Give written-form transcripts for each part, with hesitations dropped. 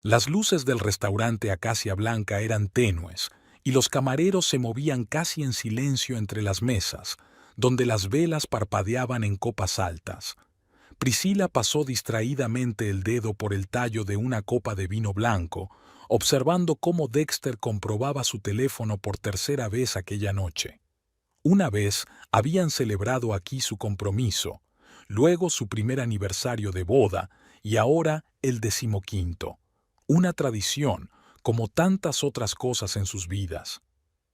Las luces del restaurante Acacia Blanca eran tenues y los camareros se movían casi en silencio entre las mesas, donde las velas parpadeaban en copas altas. Priscila pasó distraídamente el dedo por el tallo de una copa de vino blanco, observando cómo Dexter comprobaba su teléfono por tercera vez aquella noche. Una vez habían celebrado aquí su compromiso, luego su primer aniversario de boda y ahora el 15º. Una tradición, como tantas otras cosas en sus vidas.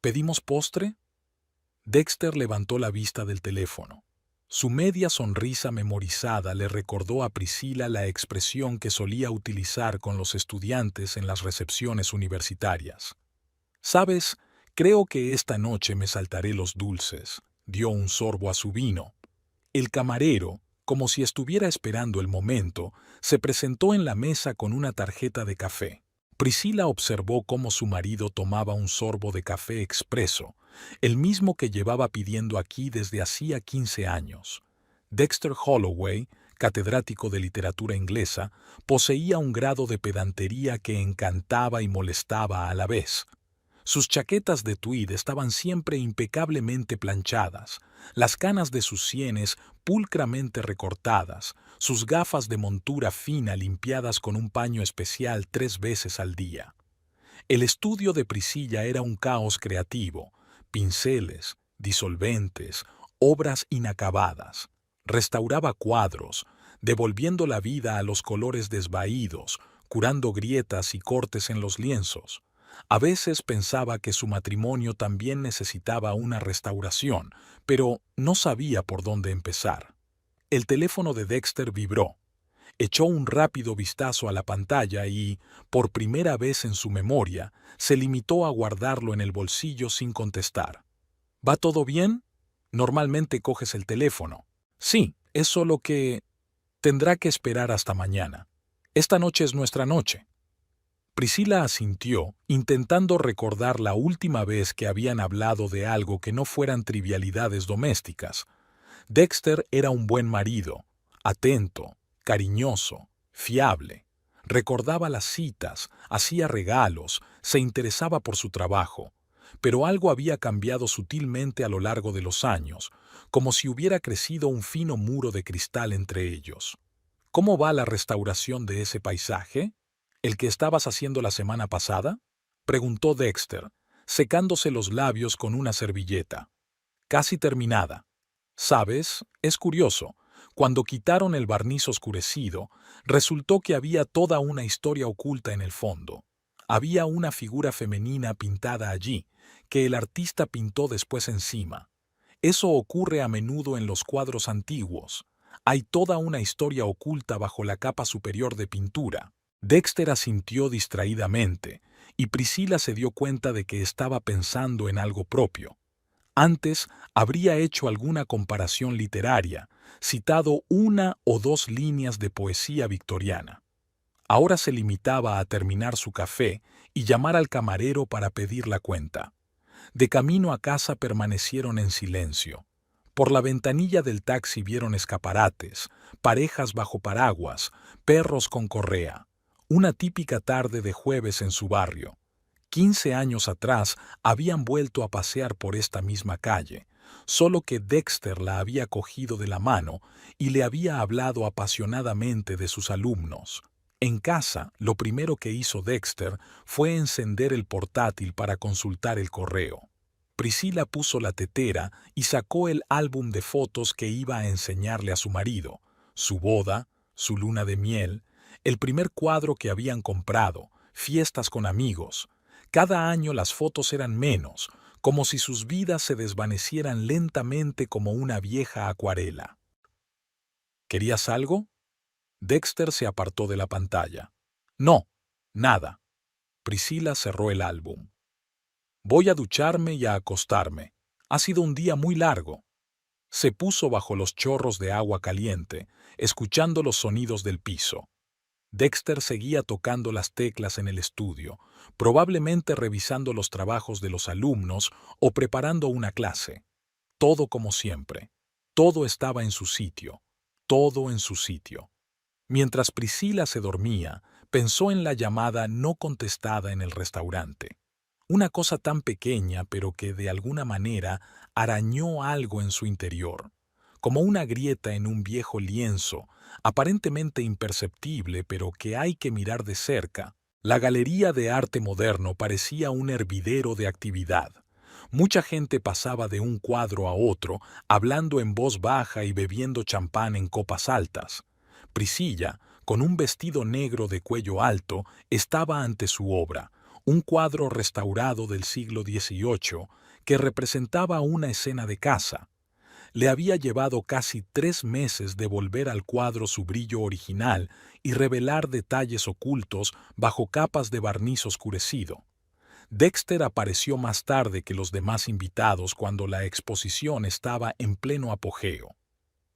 ¿Pedimos postre? Dexter levantó la vista del teléfono. Su media sonrisa memorizada le recordó a Priscila la expresión que solía utilizar con los estudiantes en las recepciones universitarias. «Sabes, creo que esta noche me saltaré los dulces», dio un sorbo a su vino. El camarero, como si estuviera esperando el momento, se presentó en la mesa con una tarjeta de café. Priscila observó cómo su marido tomaba un sorbo de café expreso, el mismo que llevaba pidiendo aquí desde hacía 15 años. Dexter Holloway, catedrático de literatura inglesa, poseía un grado de pedantería que encantaba y molestaba a la vez. Sus chaquetas de tweed estaban siempre impecablemente planchadas, las canas de sus sienes pulcramente recortadas, sus gafas de montura fina limpiadas con un paño especial 3 veces al día. El estudio de Priscilla era un caos creativo, pinceles, disolventes, obras inacabadas. Restauraba cuadros, devolviendo la vida a los colores desvaídos, curando grietas y cortes en los lienzos. A veces pensaba que su matrimonio también necesitaba una restauración, pero no sabía por dónde empezar. El teléfono de Dexter vibró. Echó un rápido vistazo a la pantalla y, por primera vez en su memoria, se limitó a guardarlo en el bolsillo sin contestar. ¿Va todo bien? Normalmente coges el teléfono. Sí, es solo que tendrá que esperar hasta mañana. Esta noche es nuestra noche. Priscila asintió, intentando recordar la última vez que habían hablado de algo que no fueran trivialidades domésticas. Dexter era un buen marido, atento, cariñoso, fiable. Recordaba las citas, hacía regalos, se interesaba por su trabajo. Pero algo había cambiado sutilmente a lo largo de los años, como si hubiera crecido un fino muro de cristal entre ellos. ¿Cómo va la restauración de ese paisaje? ¿El que estabas haciendo la semana pasada?, preguntó Dexter, secándose los labios con una servilleta. Casi terminada. ¿Sabes? Es curioso. Cuando quitaron el barniz oscurecido, resultó que había toda una historia oculta en el fondo. Había una figura femenina pintada allí, que el artista pintó después encima. Eso ocurre a menudo en los cuadros antiguos. Hay toda una historia oculta bajo la capa superior de pintura. Dexter asintió distraídamente, y Priscila se dio cuenta de que estaba pensando en algo propio. Antes habría hecho alguna comparación literaria, citado 1 o 2 líneas de poesía victoriana. Ahora se limitaba a terminar su café y llamar al camarero para pedir la cuenta. De camino a casa permanecieron en silencio. Por la ventanilla del taxi vieron escaparates, parejas bajo paraguas, perros con correa. Una típica tarde de jueves en su barrio. 15 años atrás habían vuelto a pasear por esta misma calle, solo que Dexter la había cogido de la mano y le había hablado apasionadamente de sus alumnos. En casa, lo primero que hizo Dexter fue encender el portátil para consultar el correo. Priscila puso la tetera y sacó el álbum de fotos que iba a enseñarle a su marido, su boda, su luna de miel, el primer cuadro que habían comprado, fiestas con amigos. Cada año las fotos eran menos, como si sus vidas se desvanecieran lentamente como una vieja acuarela. ¿Querías algo? Dexter se apartó de la pantalla. No, nada. Priscila cerró el álbum. Voy a ducharme y a acostarme. Ha sido un día muy largo. Se puso bajo los chorros de agua caliente, escuchando los sonidos del piso. Dexter seguía tocando las teclas en el estudio, probablemente revisando los trabajos de los alumnos o preparando una clase. Todo como siempre. Todo estaba en su sitio. Todo en su sitio. Mientras Priscila se dormía, Pensó en la llamada no contestada en el restaurante. Una cosa tan pequeña, pero que de alguna manera arañó algo en su interior, como una grieta en un viejo lienzo, aparentemente imperceptible, pero que hay que mirar de cerca. La Galería de Arte Moderno parecía un hervidero de actividad. Mucha gente pasaba de un cuadro a otro, hablando en voz baja y bebiendo champán en copas altas. Priscilla, con un vestido negro de cuello alto, estaba ante su obra, un cuadro restaurado del siglo XVIII que representaba una escena de caza. Le había llevado casi 3 meses devolver al cuadro su brillo original y revelar detalles ocultos bajo capas de barniz oscurecido. Dexter apareció más tarde que los demás invitados cuando la exposición estaba en pleno apogeo.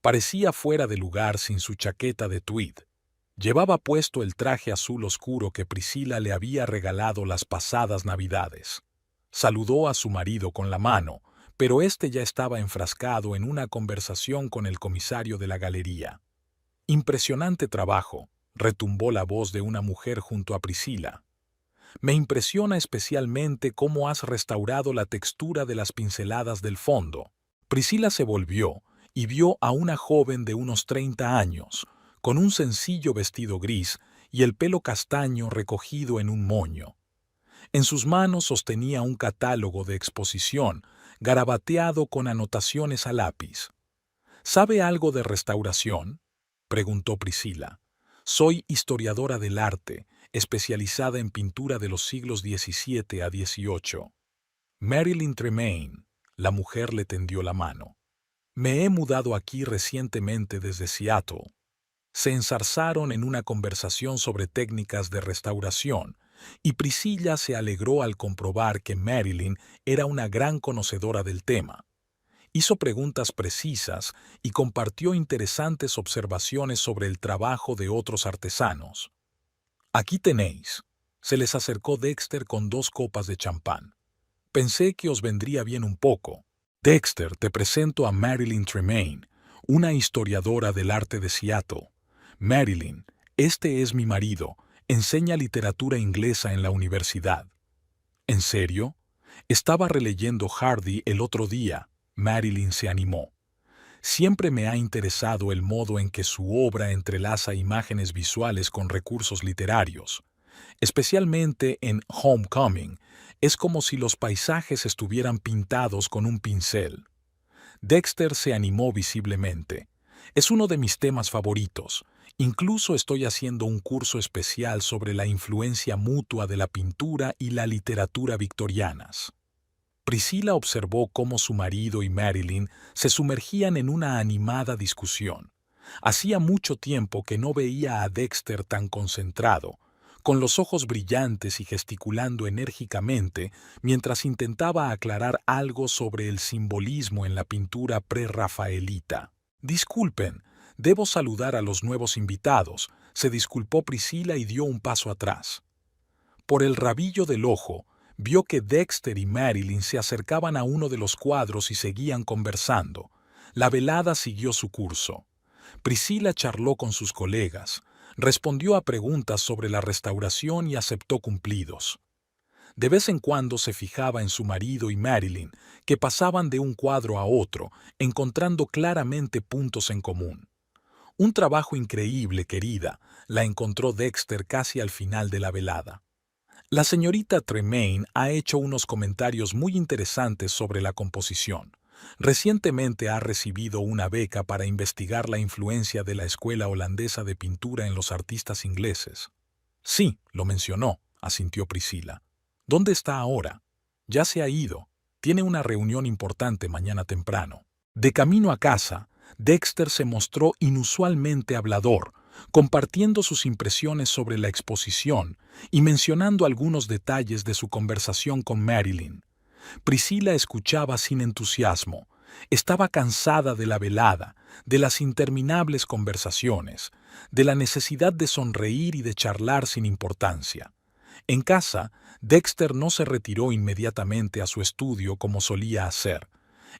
Parecía fuera de lugar sin su chaqueta de tweed. Llevaba puesto el traje azul oscuro que Priscilla le había regalado las pasadas Navidades. Saludó a su marido con la mano, pero éste ya estaba enfrascado en una conversación con el comisario de la galería. «Impresionante trabajo», retumbó la voz de una mujer junto a Priscilla. «Me impresiona especialmente cómo has restaurado la textura de las pinceladas del fondo». Priscilla se volvió y vio a una joven de unos 30 años, con un sencillo vestido gris y el pelo castaño recogido en un moño. En sus manos sostenía un catálogo de exposición, garabateado con anotaciones a lápiz. «¿Sabe algo de restauración?», preguntó Priscilla. «Soy historiadora del arte, especializada en pintura de los siglos XVII a XVIII». Marilyn Tremaine, la mujer le tendió la mano. «Me he mudado aquí recientemente desde Seattle». Se enzarzaron en una conversación sobre técnicas de restauración, y Priscilla se alegró al comprobar que Marilyn era una gran conocedora del tema. Hizo preguntas precisas y compartió interesantes observaciones sobre el trabajo de otros artesanos. «Aquí tenéis», se les acercó Dexter con 2 copas de champán. «Pensé que os vendría bien un poco. Dexter, te presento a Marilyn Tremaine, una historiadora del arte de Seattle. Marilyn, este es mi marido, enseña literatura inglesa en la universidad». «¿En serio?». «Estaba releyendo Hardy el otro día». Marilyn se animó. «Siempre me ha interesado el modo en que su obra entrelaza imágenes visuales con recursos literarios. Especialmente en Homecoming, es como si los paisajes estuvieran pintados con un pincel». Dexter se animó visiblemente. «Es uno de mis temas favoritos. Incluso estoy haciendo un curso especial sobre la influencia mutua de la pintura y la literatura victorianas». Priscilla observó cómo su marido y Marilyn se sumergían en una animada discusión. Hacía mucho tiempo que no veía a Dexter tan concentrado, con los ojos brillantes y gesticulando enérgicamente mientras intentaba aclarar algo sobre el simbolismo en la pintura prerrafaelita. «Disculpen, debo saludar a los nuevos invitados», se disculpó Priscilla y dio un paso atrás. Por el rabillo del ojo, vio que Dexter y Marilyn se acercaban a uno de los cuadros y seguían conversando. La velada siguió su curso. Priscilla charló con sus colegas, respondió a preguntas sobre la restauración y aceptó cumplidos. De vez en cuando se fijaba en su marido y Marilyn, que pasaban de un cuadro a otro, encontrando claramente puntos en común. «Un trabajo increíble, querida», la encontró Dexter casi al final de la velada. «La señorita Tremaine ha hecho unos comentarios muy interesantes sobre la composición. Recientemente ha recibido una beca para investigar la influencia de la escuela holandesa de pintura en los artistas ingleses». «Sí, lo mencionó», asintió Priscilla. «¿Dónde está ahora?». «Ya se ha ido. Tiene una reunión importante mañana temprano». De camino a casa, Dexter se mostró inusualmente hablador, compartiendo sus impresiones sobre la exposición y mencionando algunos detalles de su conversación con Marilyn. Priscilla escuchaba sin entusiasmo. Estaba cansada de la velada, de las interminables conversaciones, de la necesidad de sonreír y de charlar sin importancia. En casa, Dexter no se retiró inmediatamente a su estudio como solía hacer.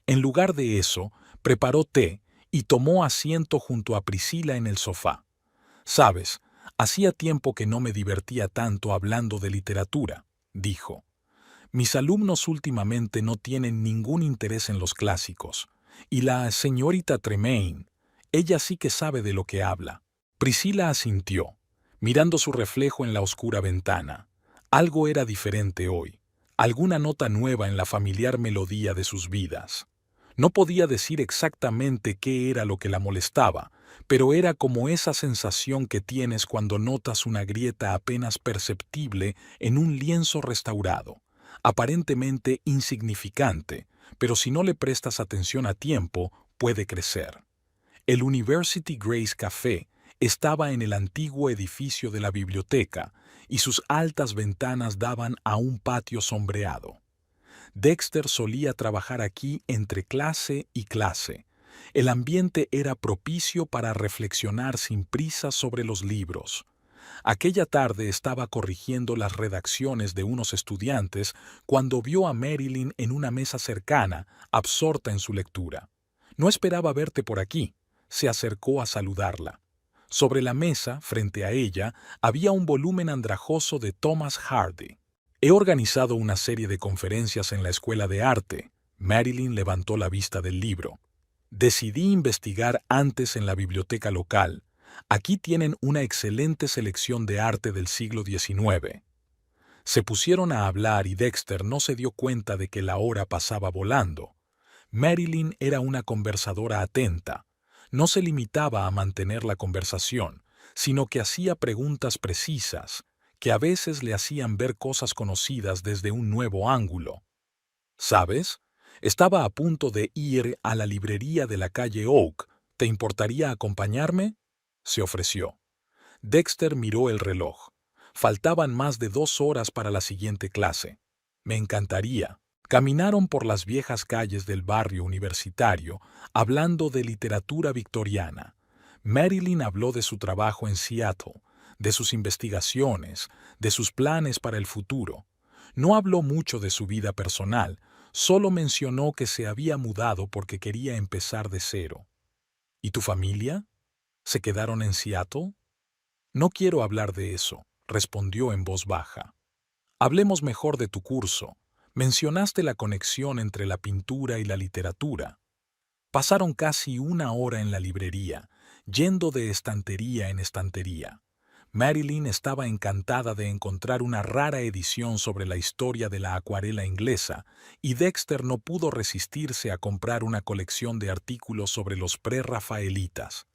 En lugar de eso, preparó té y tomó asiento junto a Priscilla en el sofá. «Sabes, Hacía tiempo que no me divertía tanto hablando de literatura, dijo. Mis alumnos últimamente no tienen ningún interés en los clásicos. Y la señorita Tremaine, ella sí que sabe de lo que habla. Priscila asintió, mirando su reflejo en la oscura ventana. Algo era diferente hoy, alguna nota nueva en la familiar melodía de sus vidas. No podía decir exactamente qué era lo que la molestaba, pero era como esa sensación que tienes cuando notas una grieta apenas perceptible en un lienzo restaurado, aparentemente insignificante, pero si no le prestas atención a tiempo, puede crecer. El University Grace Café estaba en el antiguo edificio de la biblioteca y sus altas ventanas daban a un patio sombreado. Dexter solía trabajar aquí entre clase y clase. El ambiente era propicio para reflexionar sin prisa sobre los libros. Aquella tarde estaba corrigiendo las redacciones de unos estudiantes cuando vio a Marilyn en una mesa cercana, absorta en su lectura. No esperaba verte por aquí. Se acercó a saludarla. Sobre la mesa, frente a ella, había un volumen andrajoso de Thomas Hardy. He organizado una serie de conferencias en la Escuela de Arte. Marilyn levantó la vista del libro. Decidí investigar antes en la biblioteca local. Aquí tienen una excelente selección de arte del siglo XIX. Se pusieron a hablar y Dexter no se dio cuenta de que la hora pasaba volando. Marilyn era una conversadora atenta. No se limitaba a mantener la conversación, sino que hacía preguntas precisas, que a veces le hacían ver cosas conocidas desde un nuevo ángulo. ¿Sabes? Estaba a punto de ir a la librería de la calle Oak. ¿Te importaría acompañarme? Se ofreció. Dexter miró el reloj. Faltaban más de 2 horas para la siguiente clase. Me encantaría. Caminaron por las viejas calles del barrio universitario, hablando de literatura victoriana. Marilyn habló de su trabajo en Seattle, de sus investigaciones, de sus planes para el futuro. No habló mucho de su vida personal, solo mencionó que se había mudado porque quería empezar de cero. ¿Y tu familia? ¿Se quedaron en Seattle? No quiero hablar de eso, respondió en voz baja. Hablemos mejor de tu curso. Mencionaste la conexión entre la pintura y la literatura. Pasaron casi 1 hora en la librería, yendo de estantería en estantería. Marilyn estaba encantada de encontrar una rara edición sobre la historia de la acuarela inglesa, y Dexter no pudo resistirse a comprar una colección de artículos sobre los prerrafaelitas.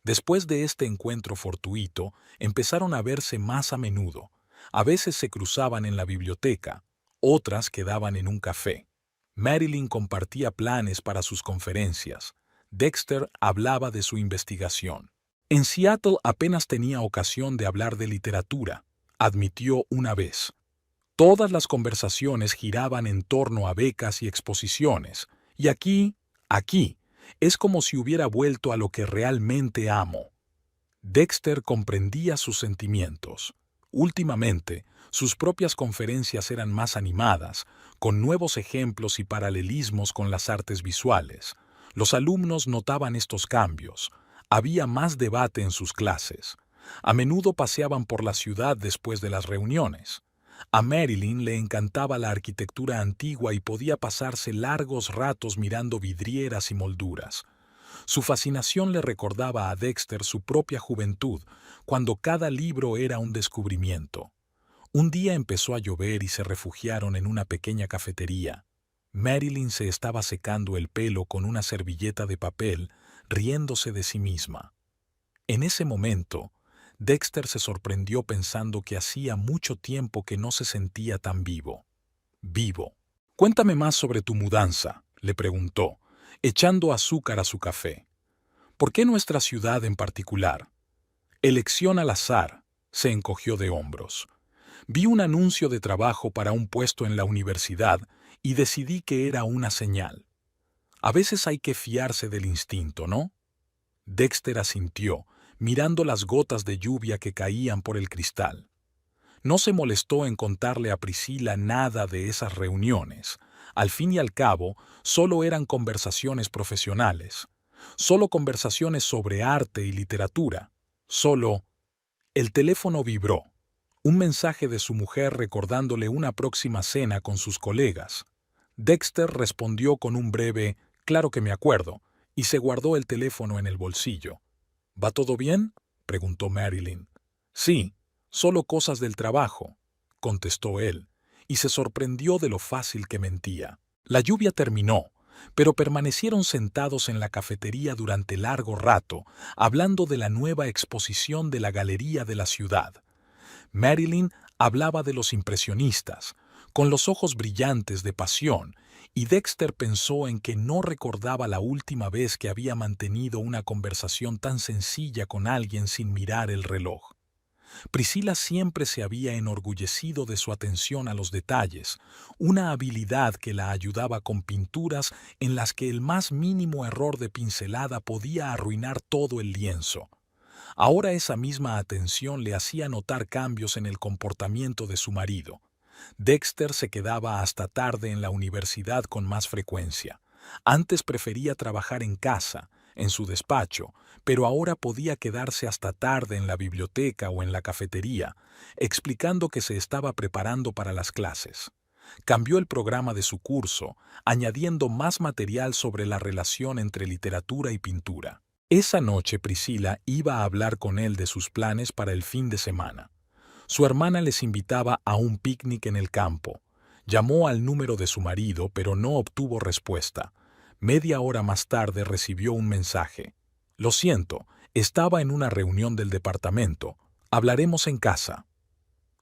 Después de este encuentro fortuito, empezaron a verse más a menudo. A veces se cruzaban en la biblioteca, otras quedaban en un café. Marilyn compartía planes para sus conferencias. Dexter hablaba de su investigación. En Seattle apenas tenía ocasión de hablar de literatura, admitió una vez. Todas las conversaciones giraban en torno a becas y exposiciones, y aquí, es como si hubiera vuelto a lo que realmente amo. Dexter comprendía sus sentimientos. Últimamente, sus propias conferencias eran más animadas, con nuevos ejemplos y paralelismos con las artes visuales. Los alumnos notaban estos cambios. Había más debate en sus clases. A menudo paseaban por la ciudad después de las reuniones. A Marilyn le encantaba la arquitectura antigua y podía pasarse largos ratos mirando vidrieras y molduras. Su fascinación le recordaba a Dexter su propia juventud, cuando cada libro era un descubrimiento. Un día empezó a llover y se refugiaron en una pequeña cafetería. Marilyn se estaba secando el pelo con una servilleta de papel, riéndose de sí misma. En ese momento, Dexter se sorprendió pensando que hacía mucho tiempo que no se sentía tan vivo. Vivo. Cuéntame más sobre tu mudanza, le preguntó, echando azúcar a su café. ¿Por qué nuestra ciudad en particular? Elección al azar, se encogió de hombros. Vi un anuncio de trabajo para un puesto en la universidad y decidí que era una señal. A veces hay que fiarse del instinto, ¿no? Dexter asintió, mirando las gotas de lluvia que caían por el cristal. No se molestó en contarle a Priscila nada de esas reuniones. Al fin y al cabo, solo eran conversaciones profesionales. Solo conversaciones sobre arte y literatura. Solo El teléfono vibró. Un mensaje de su mujer recordándole una próxima cena con sus colegas. Dexter respondió con un breve «Claro que me acuerdo», y se guardó el teléfono en el bolsillo. ¿Va todo bien?, preguntó Marilyn. Sí, solo cosas del trabajo, contestó él, y se sorprendió de lo fácil que mentía. La lluvia terminó, pero permanecieron sentados en la cafetería durante largo rato, hablando de la nueva exposición de la Galería de la Ciudad. Marilyn hablaba de los impresionistas, con los ojos brillantes de pasión, y Dexter pensó en que no recordaba la última vez que había mantenido una conversación tan sencilla con alguien sin mirar el reloj. Priscila siempre se había enorgullecido de su atención a los detalles, una habilidad que la ayudaba con pinturas en las que el más mínimo error de pincelada podía arruinar todo el lienzo. Ahora esa misma atención le hacía notar cambios en el comportamiento de su marido. Dexter se quedaba hasta tarde en la universidad con más frecuencia. Antes prefería trabajar en casa, en su despacho, pero ahora podía quedarse hasta tarde en la biblioteca o en la cafetería, explicando que se estaba preparando para las clases. Cambió el programa de su curso, añadiendo más material sobre la relación entre literatura y pintura. Esa noche Priscila iba a hablar con él de sus planes para el fin de semana. Su hermana les invitaba a un picnic en el campo. Llamó al número de su marido, pero no obtuvo respuesta. Media hora más tarde recibió un mensaje. Lo siento, estaba en una reunión del departamento. Hablaremos en casa.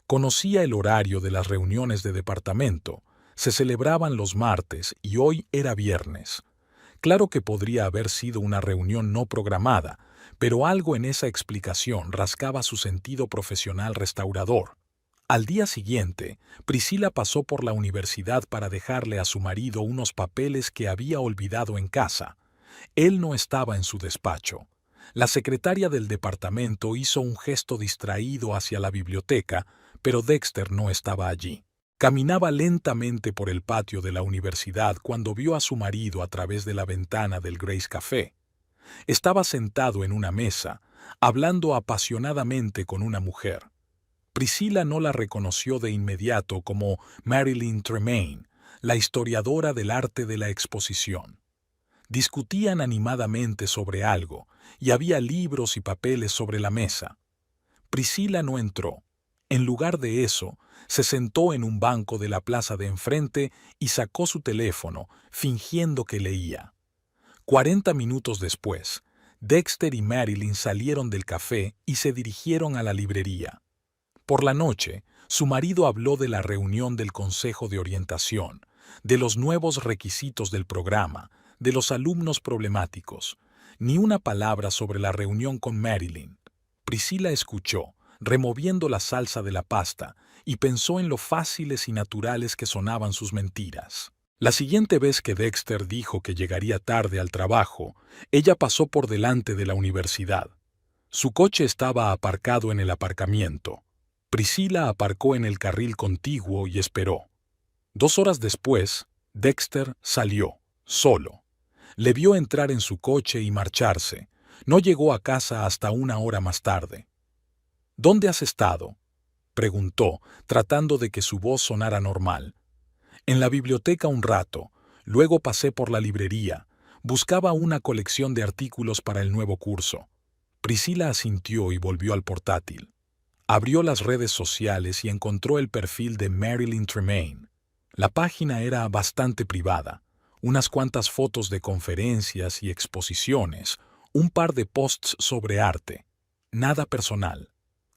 Conocía el horario de las reuniones de departamento. Se celebraban los martes y hoy era viernes. Claro que podría haber sido una reunión no programada, pero algo en esa explicación rascaba su sentido profesional restaurador. Al día siguiente, Priscila pasó por la universidad para dejarle a su marido unos papeles que había olvidado en casa. Él no estaba en su despacho. La secretaria del departamento hizo un gesto distraído hacia la biblioteca, pero Dexter no estaba allí. Caminaba lentamente por el patio de la universidad cuando vio a su marido a través de la ventana del Grace Café. Estaba sentado en una mesa, hablando apasionadamente con una mujer. Priscila no la reconoció de inmediato como Marilyn Tremaine, la historiadora del arte de la exposición. Discutían animadamente sobre algo, y había libros y papeles sobre la mesa. Priscila no entró. En lugar de eso, se sentó en un banco de la plaza de enfrente y sacó su teléfono, fingiendo que leía. 40 minutos después, Dexter y Marilyn salieron del café y se dirigieron a la librería. Por la noche, su marido habló de la reunión del Consejo de Orientación, de los nuevos requisitos del programa, de los alumnos problemáticos. Ni una palabra sobre la reunión con Marilyn. Priscila escuchó, removiendo la salsa de la pasta, y pensó en lo fáciles y naturales que sonaban sus mentiras. La siguiente vez que Dexter dijo que llegaría tarde al trabajo, ella pasó por delante de la universidad. Su coche estaba aparcado en el aparcamiento. Priscila aparcó en el carril contiguo y esperó. 2 horas después, Dexter salió, solo. Le vio entrar en su coche y marcharse. No llegó a casa hasta 1 hora más tarde. ¿Dónde has estado?, preguntó, tratando de que su voz sonara normal. En la biblioteca un rato, luego pasé por la librería. Buscaba una colección de artículos para el nuevo curso. Priscila asintió y volvió al portátil. Abrió las redes sociales y encontró el perfil de Marilyn Tremaine. La página era bastante privada. Unas cuantas fotos de conferencias y exposiciones, un par de posts sobre arte. Nada personal.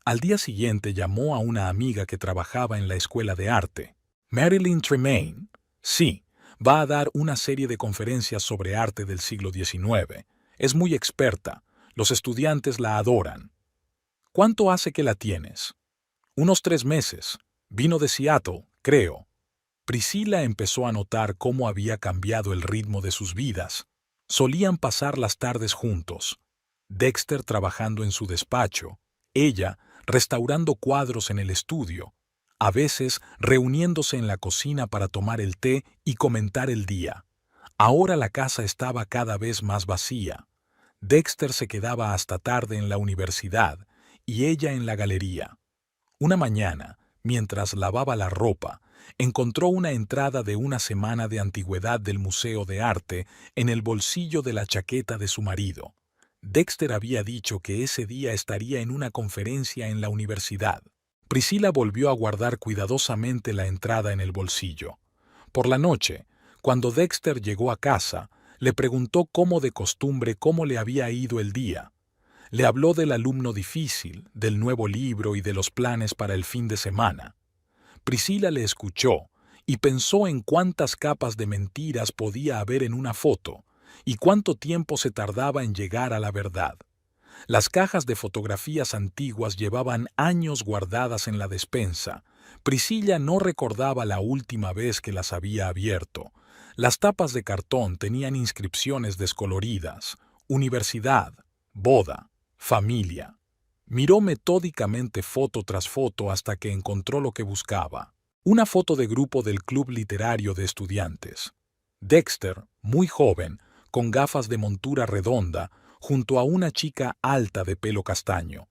Al día siguiente llamó a una amiga que trabajaba en la escuela de arte. Marilyn Tremaine, sí, va a dar una serie de conferencias sobre arte del siglo XIX. Es muy experta. Los estudiantes la adoran. ¿Cuánto hace que la tienes? Unos 3 meses. Vino de Seattle, creo. Priscila empezó a notar cómo había cambiado el ritmo de sus vidas. Solían pasar las tardes juntos. Dexter trabajando en su despacho, ella restaurando cuadros en el estudio, a veces reuniéndose en la cocina para tomar el té y comentar el día. Ahora la casa estaba cada vez más vacía. Dexter se quedaba hasta tarde en la universidad y ella en la galería. Una mañana, mientras lavaba la ropa, encontró una entrada de una semana de antigüedad del Museo de Arte en el bolsillo de la chaqueta de su marido. Dexter había dicho que ese día estaría en una conferencia en la universidad. Priscilla volvió a guardar cuidadosamente la entrada en el bolsillo. Por la noche, cuando Dexter llegó a casa, le preguntó como de costumbre cómo le había ido el día. Le habló del alumno difícil, del nuevo libro y de los planes para el fin de semana. Priscilla le escuchó y pensó en cuántas capas de mentiras podía haber en una foto y cuánto tiempo se tardaba en llegar a la verdad. Las cajas de fotografías antiguas llevaban años guardadas en la despensa. Priscilla no recordaba la última vez que las había abierto. Las tapas de cartón tenían inscripciones descoloridas: universidad, boda, familia. Miró metódicamente foto tras foto hasta que encontró lo que buscaba. Una foto de grupo del club literario de estudiantes. Dexter, muy joven, con gafas de montura redonda, junto a una chica alta de pelo castaño.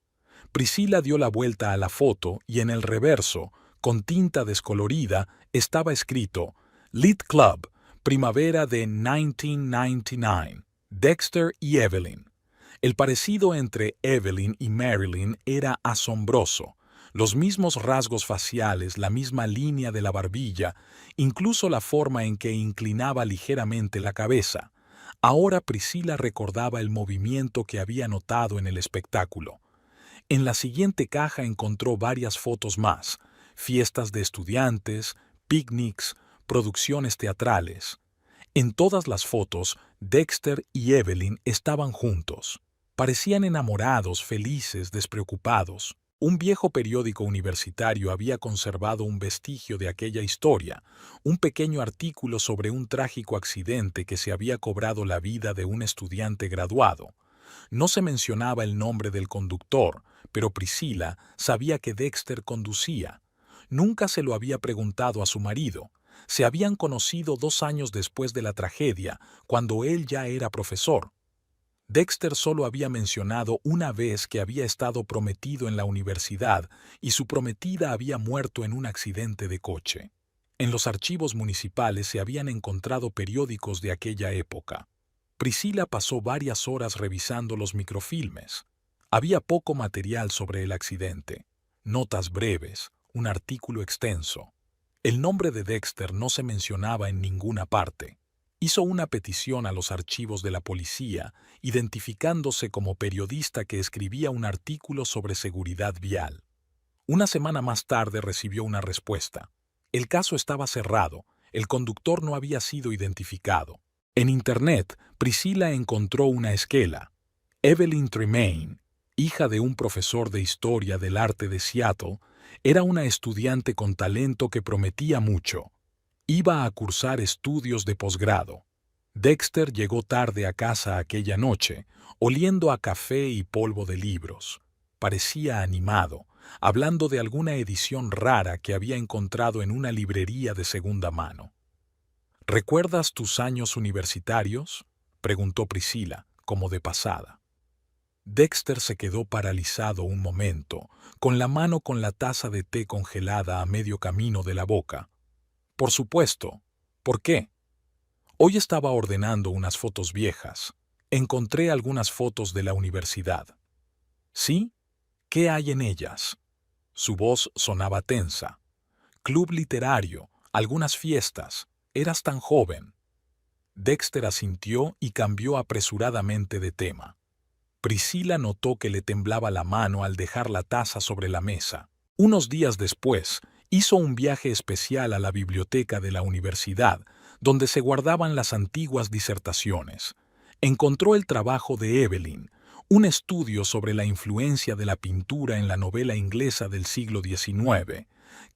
Priscilla dio la vuelta a la foto y en el reverso, con tinta descolorida, estaba escrito: Lit Club, primavera de 1999, Dexter y Evelyn. El parecido entre Evelyn y Marilyn era asombroso. Los mismos rasgos faciales, la misma línea de la barbilla, incluso la forma en que inclinaba ligeramente la cabeza. Ahora Priscilla recordaba el movimiento que había notado en el espectáculo. En la siguiente caja encontró varias fotos más: fiestas de estudiantes, picnics, producciones teatrales. En todas las fotos, Dexter y Evelyn estaban juntos. Parecían enamorados, felices, despreocupados. Un viejo periódico universitario había conservado un vestigio de aquella historia, un pequeño artículo sobre un trágico accidente que se había cobrado la vida de un estudiante graduado. No se mencionaba el nombre del conductor, pero Priscilla sabía que Dexter conducía. Nunca se lo había preguntado a su marido. Se habían conocido 2 años después de la tragedia, cuando él ya era profesor. Dexter solo había mencionado una vez que había estado prometido en la universidad y su prometida había muerto en un accidente de coche. En los archivos municipales se habían encontrado periódicos de aquella época. Priscilla pasó varias horas revisando los microfilmes. Había poco material sobre el accidente. Notas breves, un artículo extenso. El nombre de Dexter no se mencionaba en ninguna parte. Hizo una petición a los archivos de la policía, identificándose como periodista que escribía un artículo sobre seguridad vial. Una semana más tarde recibió una respuesta. El caso estaba cerrado, el conductor no había sido identificado. En Internet, Priscilla encontró una esquela. Evelyn Tremaine, hija de un profesor de historia del arte de Seattle, era una estudiante con talento que prometía mucho. Iba a cursar estudios de posgrado. Dexter llegó tarde a casa aquella noche, oliendo a café y polvo de libros. Parecía animado, hablando de alguna edición rara que había encontrado en una librería de segunda mano. ¿Recuerdas tus años universitarios?, preguntó Priscilla, como de pasada. Dexter se quedó paralizado un momento, con la mano con la taza de té congelada a medio camino de la boca. Por supuesto. ¿Por qué? Hoy estaba ordenando unas fotos viejas. Encontré algunas fotos de la universidad. ¿Sí? ¿Qué hay en ellas? Su voz sonaba tensa. Club literario, algunas fiestas. Eras tan joven. Dexter asintió y cambió apresuradamente de tema. Priscilla notó que le temblaba la mano al dejar la taza sobre la mesa. Unos días después, hizo un viaje especial a la biblioteca de la universidad, donde se guardaban las antiguas disertaciones. Encontró el trabajo de Evelyn, un estudio sobre la influencia de la pintura en la novela inglesa del siglo XIX,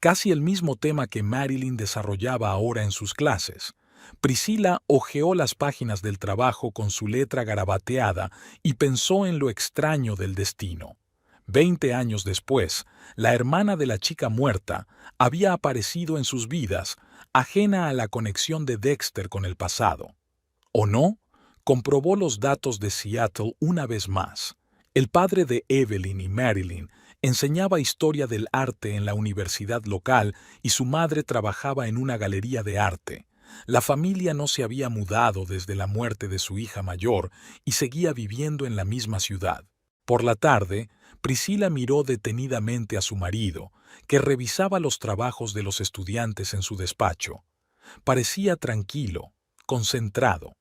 casi el mismo tema que Marilyn desarrollaba ahora en sus clases. Priscilla hojeó las páginas del trabajo con su letra garabateada y pensó en lo extraño del destino. 20 años después, la hermana de la chica muerta había aparecido en sus vidas, ajena a la conexión de Dexter con el pasado. ¿O no? Comprobó los datos de Seattle una vez más. El padre de Evelyn y Marilyn enseñaba historia del arte en la universidad local y su madre trabajaba en una galería de arte. La familia no se había mudado desde la muerte de su hija mayor y seguía viviendo en la misma ciudad. Por la tarde, Priscila miró detenidamente a su marido, que revisaba los trabajos de los estudiantes en su despacho. Parecía tranquilo, concentrado.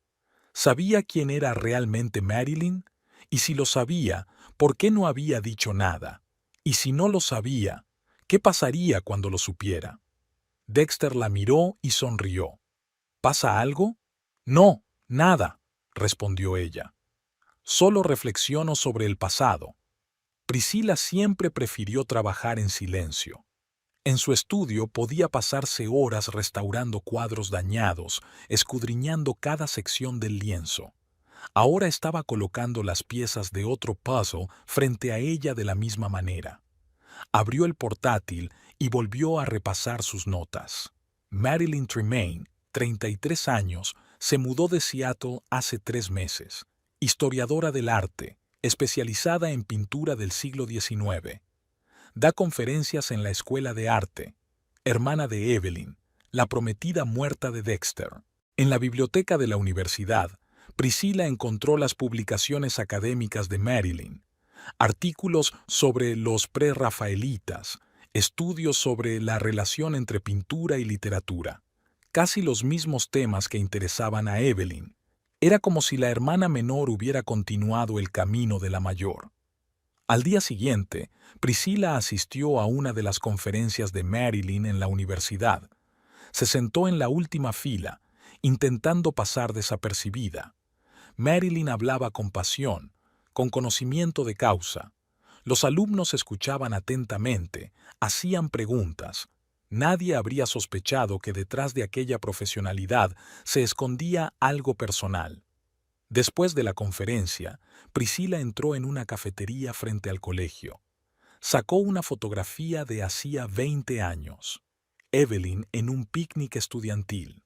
¿Sabía quién era realmente Marilyn? Y si lo sabía, ¿por qué no había dicho nada? Y si no lo sabía, ¿qué pasaría cuando lo supiera? Dexter la miró y sonrió. ¿Pasa algo? No, nada, respondió ella. Solo reflexiono sobre el pasado. Priscila siempre prefirió trabajar en silencio. En su estudio podía pasarse horas restaurando cuadros dañados, escudriñando cada sección del lienzo. Ahora estaba colocando las piezas de otro puzzle frente a ella de la misma manera. Abrió el portátil y volvió a repasar sus notas. Marilyn Tremaine, 33 años, se mudó de Seattle hace 3 meses. Historiadora del arte, especializada en pintura del siglo XIX. Da conferencias en la Escuela de Arte. Hermana de Evelyn, la prometida muerta de Dexter. En la biblioteca de la universidad, Priscila encontró las publicaciones académicas de Marilyn, artículos sobre los prerrafaelitas, estudios sobre la relación entre pintura y literatura, casi los mismos temas que interesaban a Evelyn. Era como si la hermana menor hubiera continuado el camino de la mayor. Al día siguiente, Priscila asistió a una de las conferencias de Marilyn en la universidad. Se sentó en la última fila, intentando pasar desapercibida. Marilyn hablaba con pasión, con conocimiento de causa. Los alumnos escuchaban atentamente, hacían preguntas. Nadie habría sospechado que detrás de aquella profesionalidad se escondía algo personal. Después de la conferencia, Priscila entró en una cafetería frente al colegio. Sacó una fotografía de hacía 20 años. Evelyn en un picnic estudiantil.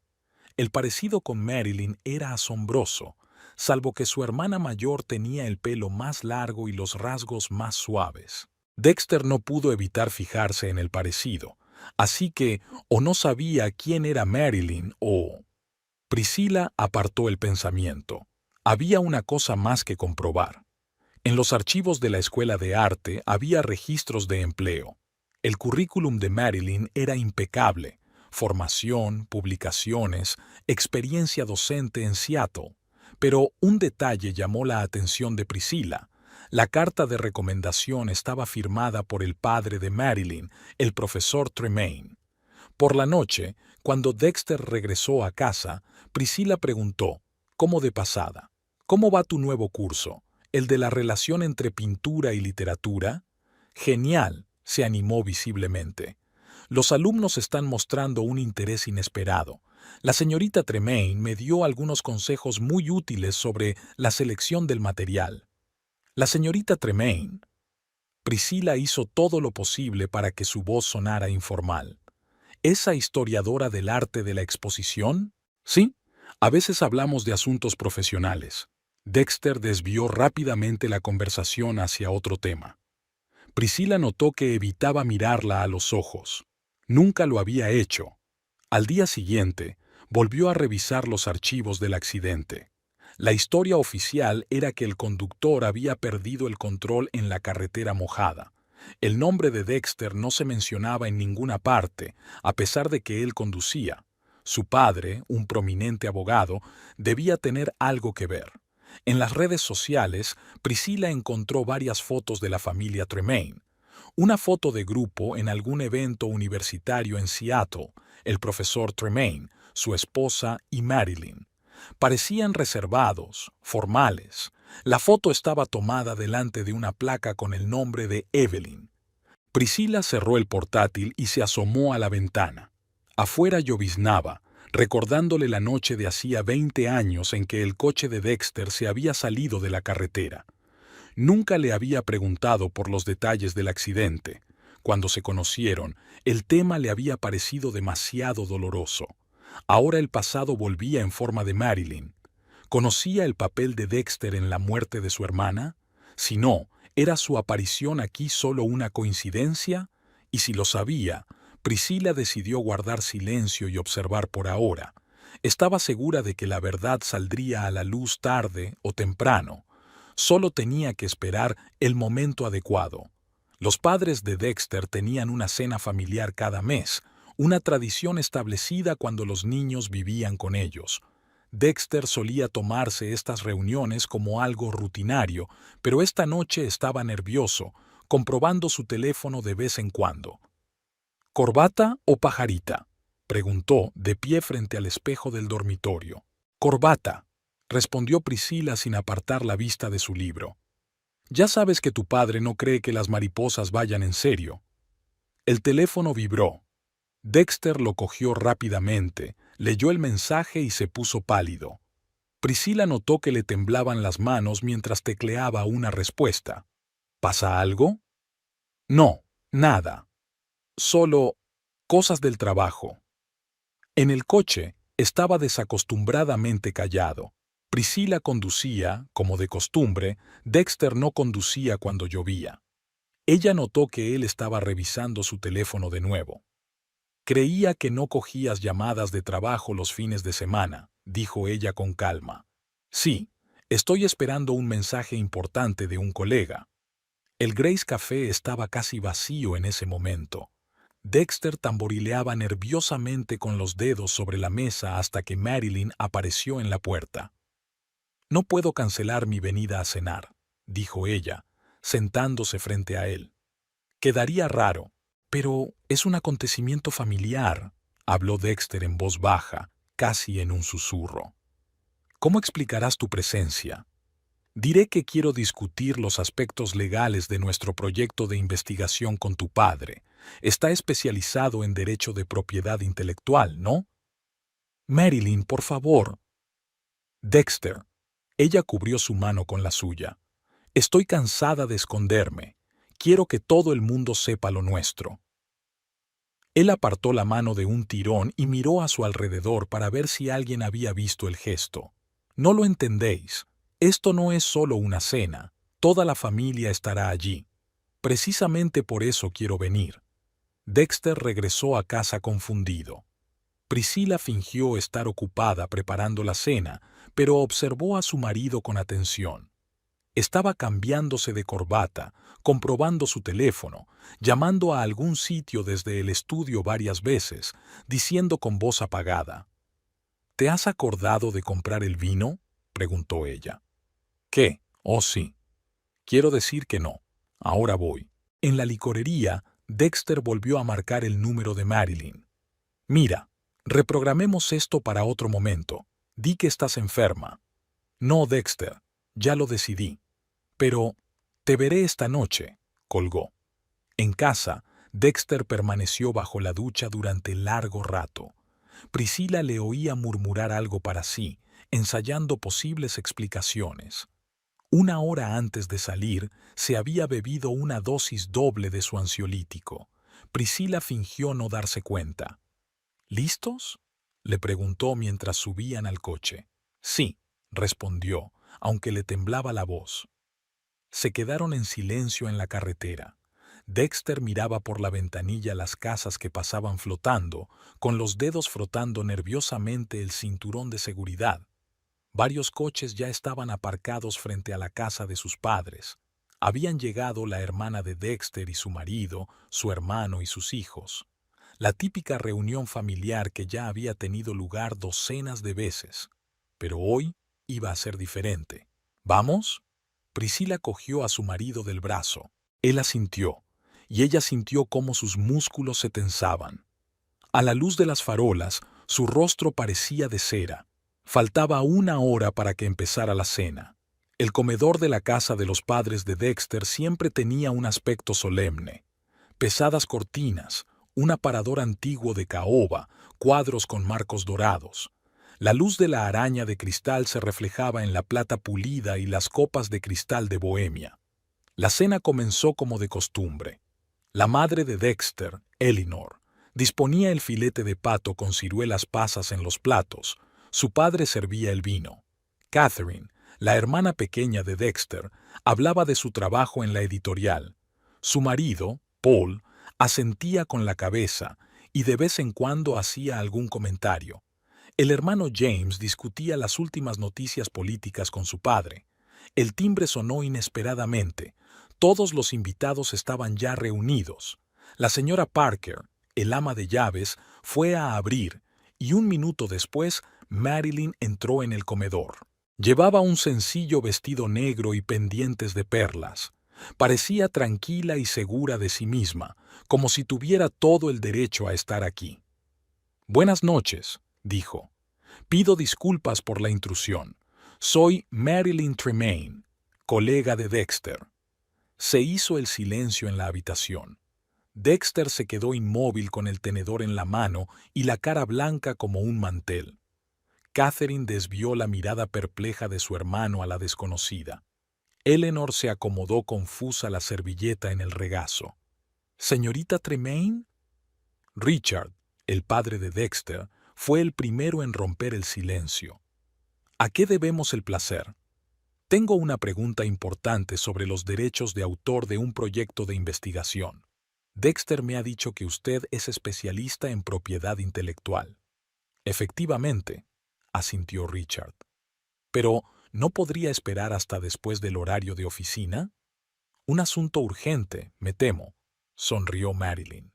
El parecido con Marilyn era asombroso, salvo que su hermana mayor tenía el pelo más largo y los rasgos más suaves. Dexter no pudo evitar fijarse en el parecido, así que o no sabía quién era Marilyn o... Priscila apartó el pensamiento. Había una cosa más que comprobar. En los archivos de la Escuela de Arte había registros de empleo. El currículum de Marilyn era impecable. Formación, publicaciones, experiencia docente en Seattle. Pero un detalle llamó la atención de Priscila. La carta de recomendación estaba firmada por el padre de Marilyn, el profesor Tremaine. Por la noche, cuando Dexter regresó a casa, Priscila preguntó, como de pasada, ¿cómo va tu nuevo curso? ¿El de la relación entre pintura y literatura? Genial, se animó visiblemente. Los alumnos están mostrando un interés inesperado. La señorita Tremaine me dio algunos consejos muy útiles sobre la selección del material. La señorita Tremaine. Priscila hizo todo lo posible para que su voz sonara informal. ¿Esa historiadora del arte de la exposición? Sí, a veces hablamos de asuntos profesionales. Dexter desvió rápidamente la conversación hacia otro tema. Priscila notó que evitaba mirarla a los ojos. Nunca lo había hecho. Al día siguiente, volvió a revisar los archivos del accidente. La historia oficial era que el conductor había perdido el control en la carretera mojada. El nombre de Dexter no se mencionaba en ninguna parte, a pesar de que él conducía. Su padre, un prominente abogado, debía tener algo que ver. En las redes sociales, Priscila encontró varias fotos de la familia Tremaine. Una foto de grupo en algún evento universitario en Seattle, el profesor Tremaine, su esposa y Marilyn. Parecían reservados, formales. La foto estaba tomada delante de una placa con el nombre de Evelyn. Priscila cerró el portátil y se asomó a la ventana. Afuera lloviznaba, recordándole la noche de hacía 20 años en que el coche de Dexter se había salido de la carretera. Nunca le había preguntado por los detalles del accidente. Cuando se conocieron, el tema le había parecido demasiado doloroso. Ahora el pasado volvía en forma de Marilyn. ¿Conocía el papel de Dexter en la muerte de su hermana? Si no, ¿Era su aparición aquí solo una coincidencia? Y si lo sabía, Priscila decidió guardar silencio y observar por ahora. Estaba segura de que la verdad saldría a la luz tarde o temprano. Solo tenía que esperar el momento adecuado. Los padres de Dexter tenían una cena familiar cada mes, una tradición establecida cuando los niños vivían con ellos. Dexter solía tomarse estas reuniones como algo rutinario, pero esta noche estaba nervioso, comprobando su teléfono de vez en cuando. ¿Corbata o pajarita?, preguntó, de pie frente al espejo del dormitorio. Corbata, respondió Priscila sin apartar la vista de su libro. Ya sabes que tu padre no cree que las mariposas vayan en serio. El teléfono vibró. Dexter lo cogió rápidamente, leyó el mensaje y se puso pálido. Priscila notó que le temblaban las manos mientras tecleaba una respuesta. ¿Pasa algo? No, nada. Solo cosas del trabajo. En el coche estaba desacostumbradamente callado. Priscila conducía, como de costumbre. Dexter no conducía cuando llovía. Ella notó que él estaba revisando su teléfono de nuevo. Creía que no cogías llamadas de trabajo los fines de semana, dijo ella con calma. Sí, estoy esperando un mensaje importante de un colega. El Grace Café estaba casi vacío en ese momento. Dexter tamborileaba nerviosamente con los dedos sobre la mesa hasta que Marilyn apareció en la puerta. No puedo cancelar mi venida a cenar, dijo ella, sentándose frente a él. Quedaría raro, pero es un acontecimiento familiar, habló Dexter en voz baja, casi en un susurro. ¿Cómo explicarás tu presencia? Diré que quiero discutir los aspectos legales de nuestro proyecto de investigación con tu padre. Está especializado en derecho de propiedad intelectual, ¿no? Marilyn, por favor. Dexter. Ella cubrió su mano con la suya. Estoy cansada de esconderme. Quiero que todo el mundo sepa lo nuestro. Él apartó la mano de un tirón y miró a su alrededor para ver si alguien había visto el gesto. No lo entendéis. Esto no es solo una cena. Toda la familia estará allí. Precisamente por eso quiero venir. Dexter regresó a casa confundido. Priscila fingió estar ocupada preparando la cena, pero observó a su marido con atención. Estaba cambiándose de corbata, comprobando su teléfono, llamando a algún sitio desde el estudio varias veces, diciendo con voz apagada. ¿Te has acordado de comprar el vino?, preguntó ella. ¿Qué? Oh, sí. Quiero decir que no. Ahora voy. En la licorería, Dexter volvió a marcar el número de Marilyn. Mira, reprogramemos esto para otro momento. Di que estás enferma. No, Dexter, ya lo decidí. Pero te veré esta noche, colgó. En casa, Dexter permaneció bajo la ducha durante largo rato. Priscila le oía murmurar algo para sí, ensayando posibles explicaciones. Una hora antes de salir, se había bebido una dosis doble de su ansiolítico. Priscila fingió no darse cuenta. ¿Listos?, le preguntó mientras subían al coche. Sí, respondió, aunque le temblaba la voz. Se quedaron en silencio en la carretera. Dexter miraba por la ventanilla las casas que pasaban flotando, con los dedos frotando nerviosamente el cinturón de seguridad. Varios coches ya estaban aparcados frente a la casa de sus padres. Habían llegado la hermana de Dexter y su marido, su hermano y sus hijos. La típica reunión familiar que ya había tenido lugar docenas de veces. Pero hoy iba a ser diferente. ¿Vamos? Priscila cogió a su marido del brazo. Él asintió, y ella sintió cómo sus músculos se tensaban. A la luz de las farolas, su rostro parecía de cera. Faltaba una hora para que empezara la cena. El comedor de la casa de los padres de Dexter siempre tenía un aspecto solemne. Pesadas cortinas, un aparador antiguo de caoba, cuadros con marcos dorados. La luz de la araña de cristal se reflejaba en la plata pulida y las copas de cristal de Bohemia. La cena comenzó como de costumbre. La madre de Dexter, Eleanor, disponía el filete de pato con ciruelas pasas en los platos. Su padre servía el vino. Catherine, la hermana pequeña de Dexter, Hablaba de su trabajo en la editorial. Su marido, Paul, asentía con la cabeza y de vez en cuando hacía algún comentario. El hermano James discutía las últimas noticias políticas con su padre. El timbre sonó inesperadamente. Todos los invitados estaban ya reunidos. La señora Parker, el ama de llaves, fue a abrir, y un minuto después Marilyn entró en el comedor. Llevaba un sencillo vestido negro y pendientes de perlas. Parecía tranquila y segura de sí misma, como si tuviera todo el derecho a estar aquí. «Buenas noches», dijo. «Pido disculpas por la intrusión. Soy Marilyn Tremaine, colega de Dexter». Se hizo el silencio en la habitación. Dexter se quedó inmóvil con el tenedor en la mano y la cara blanca como un mantel. Catherine desvió la mirada perpleja de su hermano a la desconocida. Eleanor se acomodó confusa la servilleta en el regazo. «¿Señorita Tremaine?» Richard, el padre de Dexter, fue el primero en romper el silencio. «¿A qué debemos el placer?» «Tengo una pregunta importante sobre los derechos de autor de un proyecto de investigación. Dexter me ha dicho que usted es especialista en propiedad intelectual». «Efectivamente», asintió Richard. «Pero, ¿no podría esperar hasta después del horario de oficina?» «Un asunto urgente, me temo», sonrió Marilyn.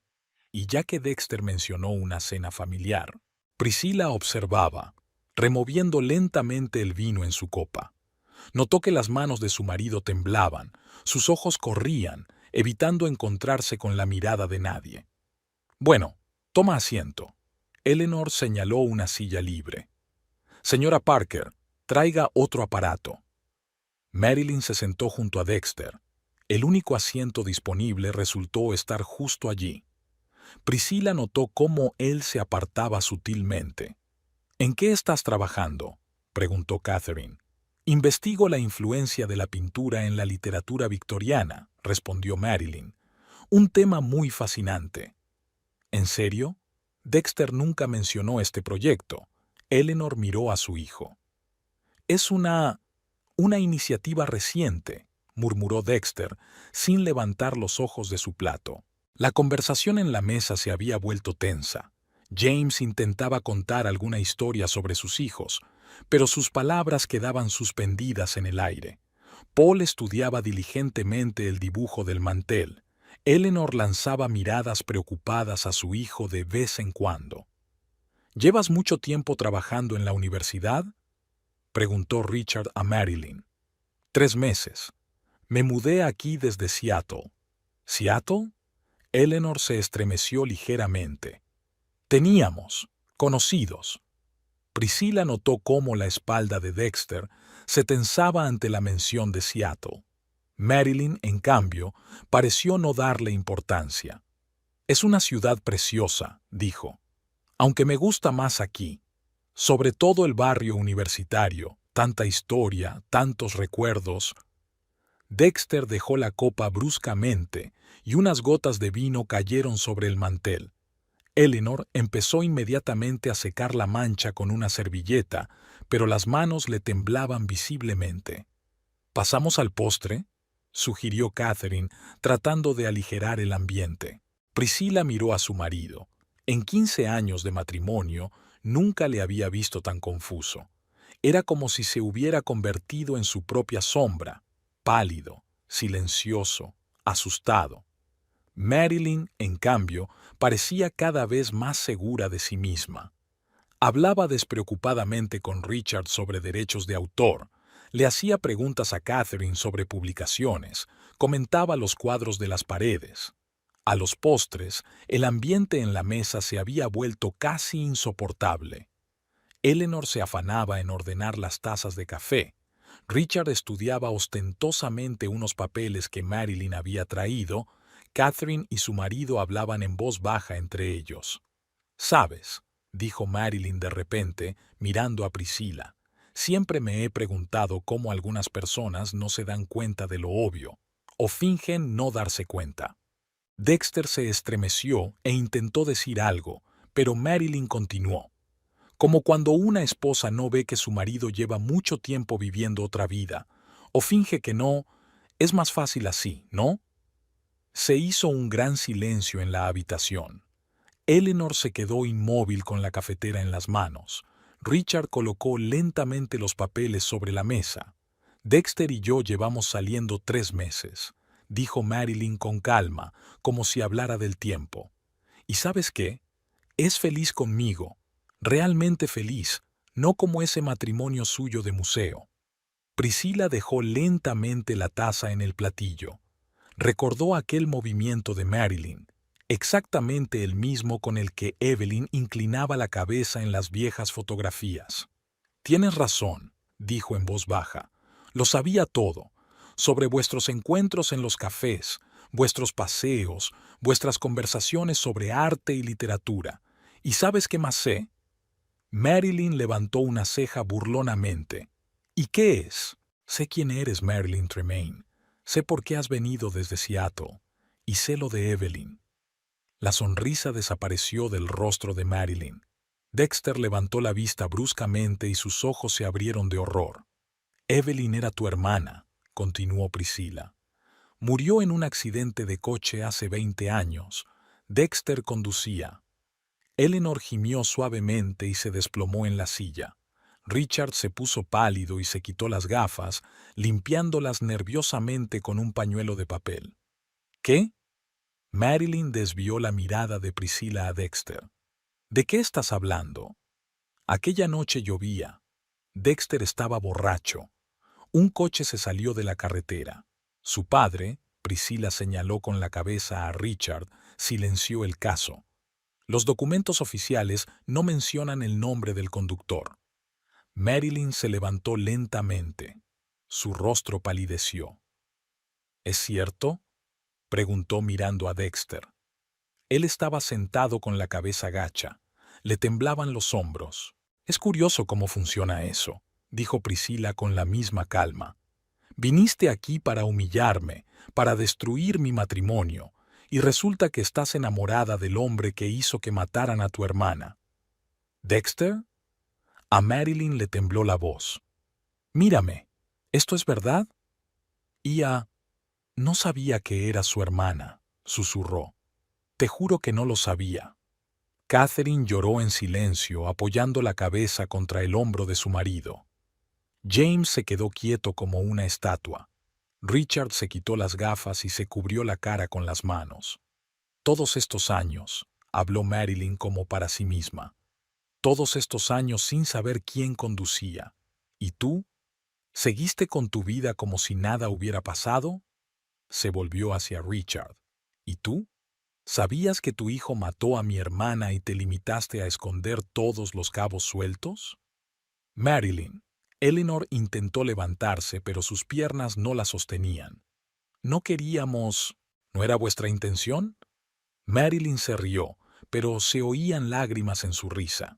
Y ya que Dexter mencionó una cena familiar, Priscilla observaba, removiendo lentamente el vino en su copa. Notó que las manos de su marido temblaban, sus ojos corrían, evitando encontrarse con la mirada de nadie. «Bueno, toma asiento». Eleanor señaló una silla libre. «Señora Parker, traiga otro aparato». Marilyn se sentó junto a Dexter. El único asiento disponible resultó estar justo allí. Priscilla notó cómo él se apartaba sutilmente. «¿En qué estás trabajando?», preguntó Catherine. «Investigo la influencia de la pintura en la literatura victoriana», respondió Marilyn. «Un tema muy fascinante». «¿En serio?». Dexter nunca mencionó este proyecto. Eleanor miró a su hijo. «Es una iniciativa reciente», murmuró Dexter, sin levantar los ojos de su plato. La conversación en la mesa se había vuelto tensa. James intentaba contar alguna historia sobre sus hijos, pero sus palabras quedaban suspendidas en el aire. Paul estudiaba diligentemente el dibujo del mantel. Eleanor lanzaba miradas preocupadas a su hijo de vez en cuando. «¿Llevas mucho tiempo trabajando en la universidad?», preguntó Richard a Marilyn. «3 meses. Me mudé aquí desde Seattle». «¿Seattle?». Eleanor se estremeció ligeramente. «Teníamos conocidos». Priscilla notó cómo la espalda de Dexter se tensaba ante la mención de Seattle. Marilyn, en cambio, pareció no darle importancia. «Es una ciudad preciosa», dijo, «aunque me gusta más aquí. Sobre todo el barrio universitario, tanta historia, tantos recuerdos». Dexter dejó la copa bruscamente y unas gotas de vino cayeron sobre el mantel. Eleanor empezó inmediatamente a secar la mancha con una servilleta, pero las manos le temblaban visiblemente. «¿Pasamos al postre?», sugirió Catherine, tratando de aligerar el ambiente. Priscilla miró a su marido. En 15 años de matrimonio, nunca le había visto tan confuso. Era como si se hubiera convertido en su propia sombra, pálido, silencioso, asustado. Marilyn, en cambio, parecía cada vez más segura de sí misma. Hablaba despreocupadamente con Richard sobre derechos de autor, le hacía preguntas a Catherine sobre publicaciones, comentaba los cuadros de las paredes. A los postres, el ambiente en la mesa se había vuelto casi insoportable. Eleanor se afanaba en ordenar las tazas de café. Richard estudiaba ostentosamente unos papeles que Marilyn había traído. Catherine y su marido hablaban en voz baja entre ellos. «¿Sabes?», dijo Marilyn de repente, mirando a Priscilla. «Siempre me he preguntado cómo algunas personas no se dan cuenta de lo obvio, o fingen no darse cuenta». Dexter se estremeció e intentó decir algo, pero Marilyn continuó. «Como cuando una esposa no ve que su marido lleva mucho tiempo viviendo otra vida, o finge que no, Es más fácil así, ¿no? Se hizo un gran silencio en la habitación. Eleanor se quedó inmóvil con la cafetera en las manos. Richard colocó lentamente los papeles sobre la mesa. Dexter y yo llevamos saliendo 3 meses, dijo Marilyn con calma, como si hablara del tiempo. ¿Y sabes qué? Es feliz conmigo, realmente feliz, no como ese matrimonio suyo de museo. Priscila dejó lentamente la taza en el platillo. Recordó aquel movimiento de Marilyn, exactamente el mismo con el que Evelyn inclinaba la cabeza en las viejas fotografías. Tienes razón, dijo en voz baja. Lo sabía todo, sobre vuestros encuentros en los cafés, vuestros paseos, vuestras conversaciones sobre arte y literatura. ¿Y sabes qué más sé? Marilyn levantó una ceja burlonamente. ¿Y qué es? Sé quién eres, Marilyn Tremaine. Sé por qué has venido desde Seattle. Y sé lo de Evelyn. La sonrisa desapareció del rostro de Marilyn. Dexter levantó la vista bruscamente y sus ojos se abrieron de horror. Evelyn era tu hermana, continuó Priscila. Murió en un accidente de coche hace 20 años. Dexter conducía. Eleanor gimió suavemente y se desplomó en la silla. Richard se puso pálido y se quitó las gafas, limpiándolas nerviosamente con un pañuelo de papel. ¿Qué? Marilyn desvió la mirada de Priscila a Dexter. ¿De qué estás hablando? Aquella noche llovía. Dexter estaba borracho. Un coche se salió de la carretera. Su padre, Priscila señaló con la cabeza a Richard, silenció el caso. Los documentos oficiales no mencionan el nombre del conductor. Marilyn se levantó lentamente. Su rostro palideció. ¿Es cierto? Preguntó mirando a Dexter. Él estaba sentado con la cabeza gacha. Le temblaban los hombros. Es curioso cómo funciona eso, dijo Priscila con la misma calma. Viniste aquí para humillarme, para destruir mi matrimonio, y resulta que estás enamorada del hombre que hizo que mataran a tu hermana. ¿Dexter? A Marilyn le tembló la voz. Mírame, ¿esto es verdad? No sabía que era su hermana, susurró. Te juro que no lo sabía. Catherine lloró en silencio, apoyando la cabeza contra el hombro de su marido. James se quedó quieto como una estatua. Richard se quitó las gafas y se cubrió la cara con las manos. Todos estos años, habló Marilyn como para sí misma. Todos estos años sin saber quién conducía. ¿Y tú? ¿Seguiste con tu vida como si nada hubiera pasado? Se volvió hacia Richard. ¿Y tú? ¿Sabías que tu hijo mató a mi hermana y te limitaste a esconder todos los cabos sueltos? Marilyn. Eleanor intentó levantarse, pero sus piernas no la sostenían. ¿No queríamos... ¿No era vuestra intención? Marilyn se rió, pero se oían lágrimas en su risa.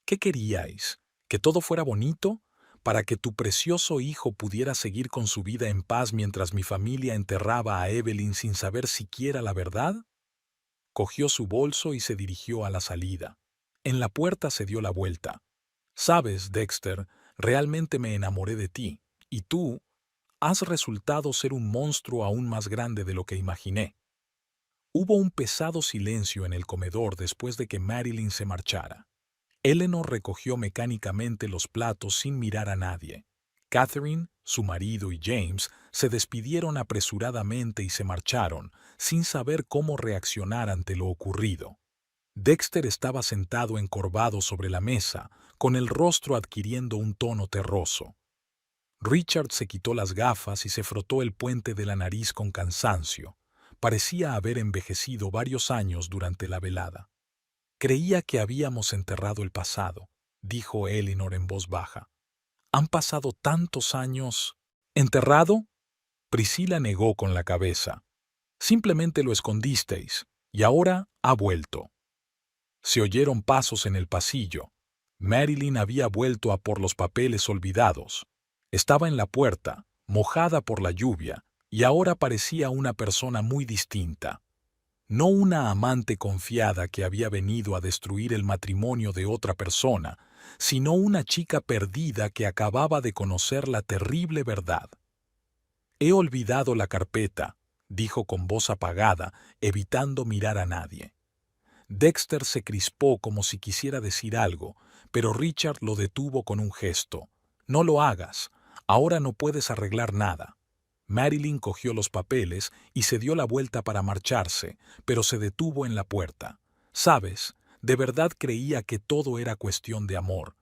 ¿Qué queríais? ¿Que todo fuera bonito? ¿Para que tu precioso hijo pudiera seguir con su vida en paz mientras mi familia enterraba a Evelyn sin saber siquiera la verdad? Cogió su bolso y se dirigió a la salida. En la puerta se dio la vuelta. Sabes, Dexter, realmente me enamoré de ti, y tú has resultado ser un monstruo aún más grande de lo que imaginé. Hubo un pesado silencio en el comedor después de que Marilyn se marchara. Eleanor recogió mecánicamente los platos sin mirar a nadie. Catherine, su marido y James se despidieron apresuradamente y se marcharon, sin saber cómo reaccionar ante lo ocurrido. Dexter estaba sentado encorvado sobre la mesa, con el rostro adquiriendo un tono terroso. Richard se quitó las gafas y se frotó el puente de la nariz con cansancio. Parecía haber envejecido varios años durante la velada. Creía que habíamos enterrado el pasado, dijo Eleanor en voz baja. Han pasado tantos años. ¿Enterrado? Priscila negó con la cabeza. Simplemente lo escondisteis, y ahora ha vuelto. Se oyeron pasos en el pasillo. Marilyn había vuelto a por los papeles olvidados. Estaba en la puerta, mojada por la lluvia, y ahora parecía una persona muy distinta. No una amante confiada que había venido a destruir el matrimonio de otra persona, sino una chica perdida que acababa de conocer la terrible verdad. He olvidado la carpeta, dijo con voz apagada, evitando mirar a nadie. Dexter se crispó como si quisiera decir algo, pero Richard lo detuvo con un gesto. No lo hagas, ahora no puedes arreglar nada. Marilyn cogió los papeles y se dio la vuelta para marcharse, pero se detuvo en la puerta. ¿Sabes? De verdad creía que todo era cuestión de amor,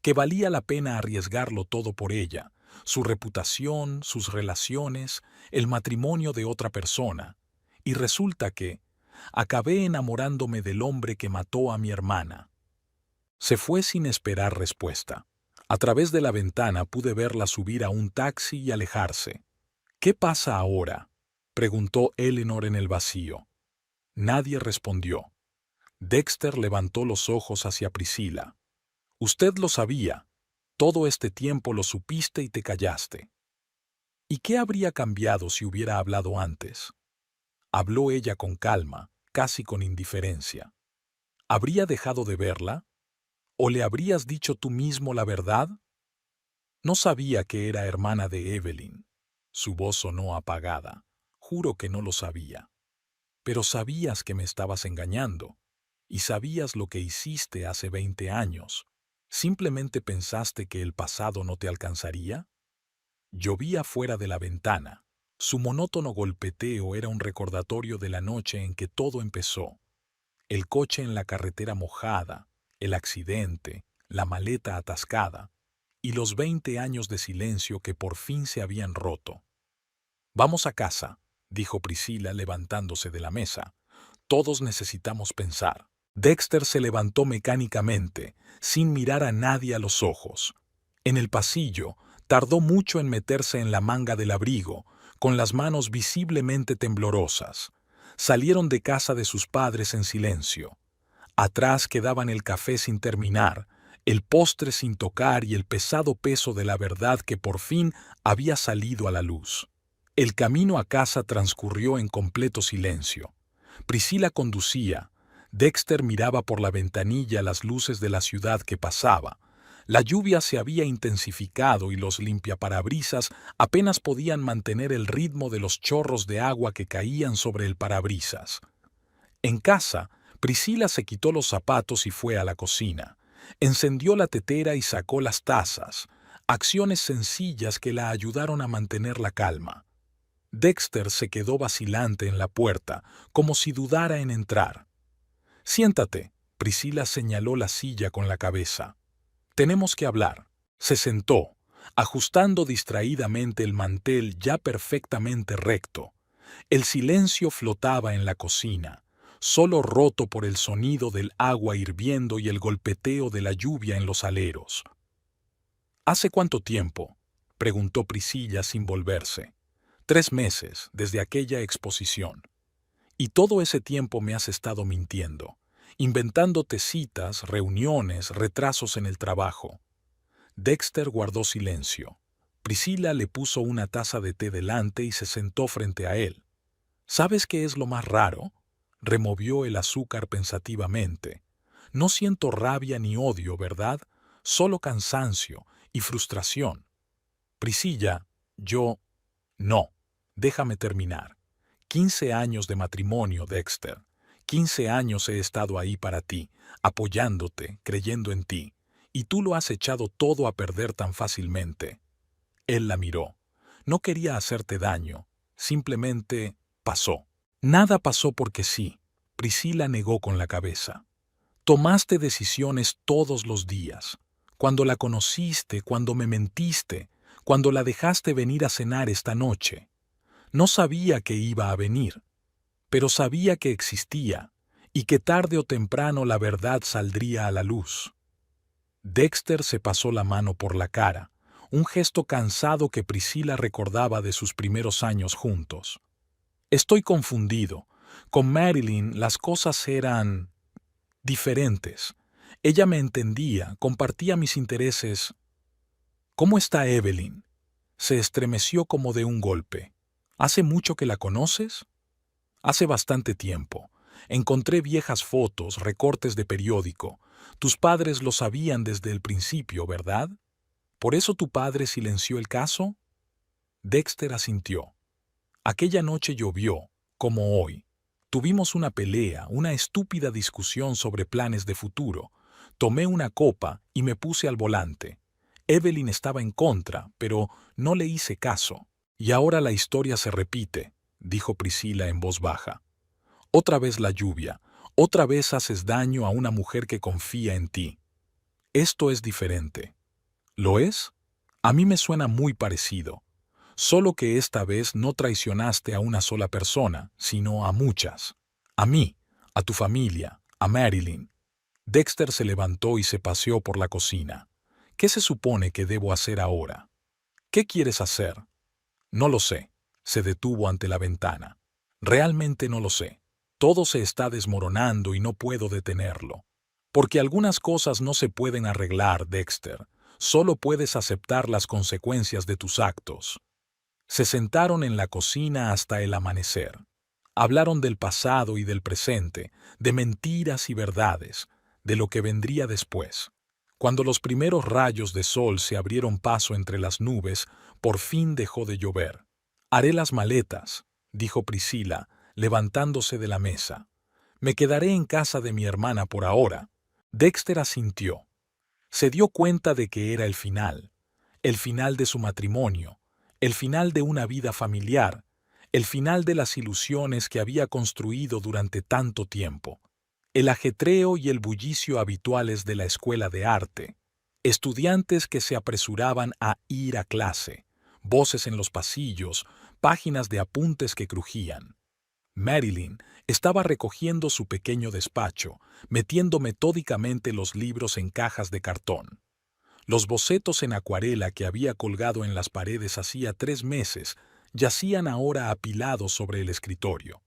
que valía la pena arriesgarlo todo por ella, su reputación, sus relaciones, el matrimonio de otra persona. Y resulta que acabé enamorándome del hombre que mató a mi hermana. Se fue sin esperar respuesta. A través de la ventana pude verla subir a un taxi y alejarse. ¿Qué pasa ahora?, preguntó Eleanor en el vacío. Nadie respondió. Dexter levantó los ojos hacia Priscilla. Usted lo sabía. Todo este tiempo lo supiste y te callaste. ¿Y qué habría cambiado si hubiera hablado antes? Habló ella con calma, casi con indiferencia. ¿Habría dejado de verla? ¿O le habrías dicho tú mismo la verdad? No sabía que era hermana de Evelyn. Su voz sonó apagada. Juro que no lo sabía. Pero sabías que me estabas engañando. Y sabías lo que hiciste hace 20 años. ¿Simplemente pensaste que el pasado no te alcanzaría? Llovía fuera de la ventana. Su monótono golpeteo era un recordatorio de la noche en que todo empezó. El coche en la carretera mojada, el accidente, la maleta atascada y los 20 años de silencio que por fin se habían roto. Vamos a casa, dijo Priscilla levantándose de la mesa. Todos necesitamos pensar. Dexter se levantó mecánicamente, sin mirar a nadie a los ojos. En el pasillo, tardó mucho en meterse en la manga del abrigo, con las manos visiblemente temblorosas. Salieron de casa de sus padres en silencio. Atrás quedaban el café sin terminar, el postre sin tocar y el pesado peso de la verdad que por fin había salido a la luz. El camino a casa transcurrió en completo silencio. Priscilla conducía. Dexter miraba por la ventanilla las luces de la ciudad que pasaba. La lluvia se había intensificado y los limpiaparabrisas apenas podían mantener el ritmo de los chorros de agua que caían sobre el parabrisas. En casa, Priscilla se quitó los zapatos y fue a la cocina. Encendió la tetera y sacó las tazas, acciones sencillas que la ayudaron a mantener la calma. Dexter se quedó vacilante en la puerta, como si dudara en entrar. «Siéntate», Priscilla señaló la silla con la cabeza. «Tenemos que hablar». Se sentó, ajustando distraídamente el mantel ya perfectamente recto. El silencio flotaba en la cocina, solo roto por el sonido del agua hirviendo y el golpeteo de la lluvia en los aleros. «¿Hace cuánto tiempo?», preguntó Priscilla sin volverse. «3 meses, desde aquella exposición. Y todo ese tiempo me has estado mintiendo, inventándote citas, reuniones, retrasos en el trabajo». Dexter guardó silencio. Priscilla le puso una taza de té delante y se sentó frente a él. «¿Sabes qué es lo más raro?», removió el azúcar pensativamente. «No siento rabia ni odio, ¿verdad? Solo cansancio y frustración». «Priscilla, yo...» «No, déjame terminar. 15 años de matrimonio, Dexter. 15 años he estado ahí para ti, apoyándote, creyendo en ti. Y tú lo has echado todo a perder tan fácilmente». Él la miró. No quería hacerte daño. Simplemente pasó. Nada pasó porque sí. Priscilla negó con la cabeza. Tomaste decisiones todos los días. Cuando la conociste, cuando me mentiste, cuando la dejaste venir a cenar esta noche. No sabía que iba a venir, pero sabía que existía y que tarde o temprano la verdad saldría a la luz. Dexter se pasó la mano por la cara, un gesto cansado que Priscilla recordaba de sus primeros años juntos. «Estoy confundido. Con Marilyn las cosas eran diferentes. Ella me entendía, compartía mis intereses». «¿Cómo está Evelyn?». Se estremeció como de un golpe. «¿Hace mucho que la conoces?». «Hace bastante tiempo. Encontré viejas fotos, recortes de periódico. Tus padres lo sabían desde el principio, ¿verdad? ¿Por eso tu padre silenció el caso?». Dexter asintió. Aquella noche llovió, como hoy. Tuvimos una pelea, una estúpida discusión sobre planes de futuro. Tomé una copa y me puse al volante. Evelyn estaba en contra, pero no le hice caso. Y ahora la historia se repite, dijo Priscila en voz baja. Otra vez la lluvia, otra vez haces daño a una mujer que confía en ti. Esto es diferente. ¿Lo es? A mí me suena muy parecido. Solo que esta vez no traicionaste a una sola persona, sino a muchas. A mí, a tu familia, a Marilyn. Dexter se levantó y se paseó por la cocina. ¿Qué se supone que debo hacer ahora? ¿Qué quieres hacer? No lo sé. Se detuvo ante la ventana. Realmente no lo sé. Todo se está desmoronando y no puedo detenerlo. Porque algunas cosas no se pueden arreglar, Dexter. Solo puedes aceptar las consecuencias de tus actos. Se sentaron en la cocina hasta el amanecer. Hablaron del pasado y del presente, de mentiras y verdades, de lo que vendría después. Cuando los primeros rayos de sol se abrieron paso entre las nubes, por fin dejó de llover. Haré las maletas, dijo Priscila, levantándose de la mesa. Me quedaré en casa de mi hermana por ahora. Dexter asintió. Se dio cuenta de que era el final de su matrimonio, el final de una vida familiar, el final de las ilusiones que había construido durante tanto tiempo, el ajetreo y el bullicio habituales de la escuela de arte, estudiantes que se apresuraban a ir a clase, voces en los pasillos, páginas de apuntes que crujían. Marilyn estaba recogiendo su pequeño despacho, metiendo metódicamente los libros en cajas de cartón. Los bocetos en acuarela que había colgado en las paredes hacía 3 meses yacían ahora apilados sobre el escritorio.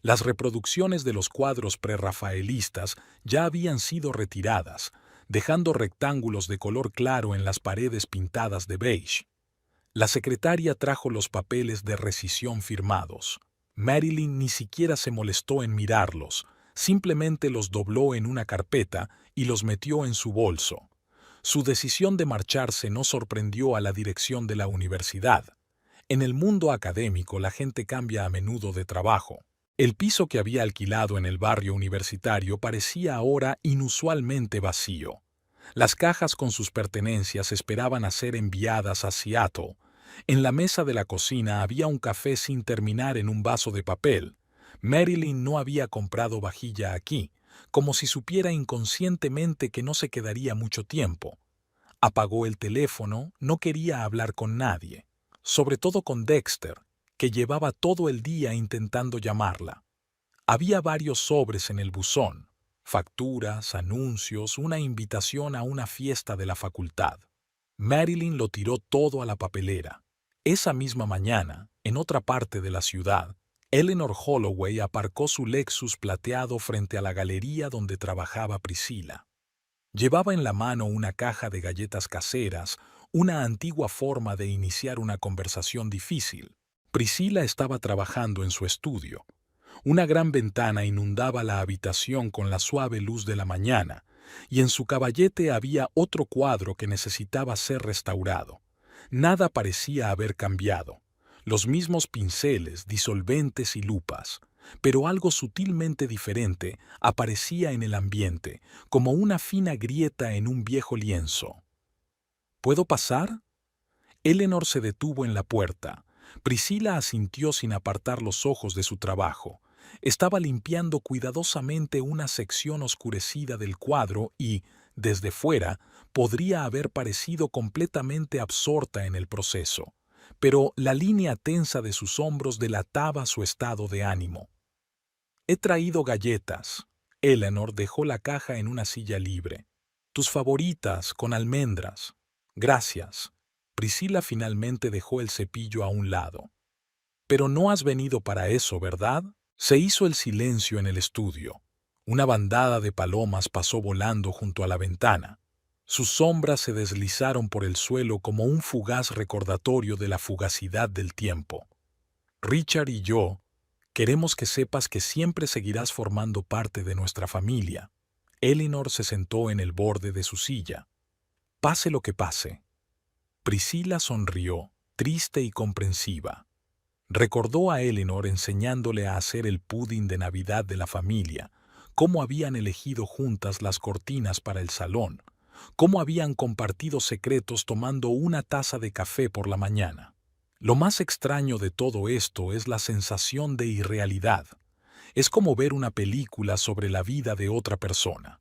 Las reproducciones de los cuadros prerrafaelistas ya habían sido retiradas, dejando rectángulos de color claro en las paredes pintadas de beige. La secretaria trajo los papeles de rescisión firmados. Marilyn ni siquiera se molestó en mirarlos, simplemente los dobló en una carpeta y los metió en su bolso. Su decisión de marcharse no sorprendió a la dirección de la universidad. En el mundo académico la gente cambia a menudo de trabajo. El piso que había alquilado en el barrio universitario parecía ahora inusualmente vacío. Las cajas con sus pertenencias esperaban a ser enviadas a Seattle. En la mesa de la cocina había un café sin terminar en un vaso de papel. Marilyn no había comprado vajilla aquí, como si supiera inconscientemente que no se quedaría mucho tiempo. Apagó el teléfono, no quería hablar con nadie, sobre todo con Dexter, que llevaba todo el día intentando llamarla. Había varios sobres en el buzón, facturas, anuncios, una invitación a una fiesta de la facultad. Marilyn lo tiró todo a la papelera. Esa misma mañana, en otra parte de la ciudad, Eleanor Holloway aparcó su Lexus plateado frente a la galería donde trabajaba Priscila. Llevaba en la mano una caja de galletas caseras, una antigua forma de iniciar una conversación difícil. Priscila estaba trabajando en su estudio. Una gran ventana inundaba la habitación con la suave luz de la mañana, y en su caballete había otro cuadro que necesitaba ser restaurado. Nada parecía haber cambiado. Los mismos pinceles, disolventes y lupas. Pero algo sutilmente diferente aparecía en el ambiente, como una fina grieta en un viejo lienzo. ¿Puedo pasar? Eleanor se detuvo en la puerta. Priscila asintió sin apartar los ojos de su trabajo. Estaba limpiando cuidadosamente una sección oscurecida del cuadro y, desde fuera, podría haber parecido completamente absorta en el proceso, pero la línea tensa de sus hombros delataba su estado de ánimo. He traído galletas. Eleanor dejó la caja en una silla libre. Tus favoritas, con almendras. Gracias. Priscila finalmente dejó el cepillo a un lado. Pero no has venido para eso, ¿verdad? Se hizo el silencio en el estudio. Una bandada de palomas pasó volando junto a la ventana. Sus sombras se deslizaron por el suelo como un fugaz recordatorio de la fugacidad del tiempo. Richard y yo queremos que sepas que siempre seguirás formando parte de nuestra familia. Eleanor se sentó en el borde de su silla. Pase lo que pase. Priscila sonrió. triste y comprensiva. Recordó a Eleanor enseñándole a hacer el pudding de Navidad de la familia, cómo habían elegido juntas las cortinas para el salón, cómo habían compartido secretos tomando una taza de café por la mañana. Lo más extraño de todo esto es la sensación de irrealidad. Es como ver una película sobre la vida de otra persona.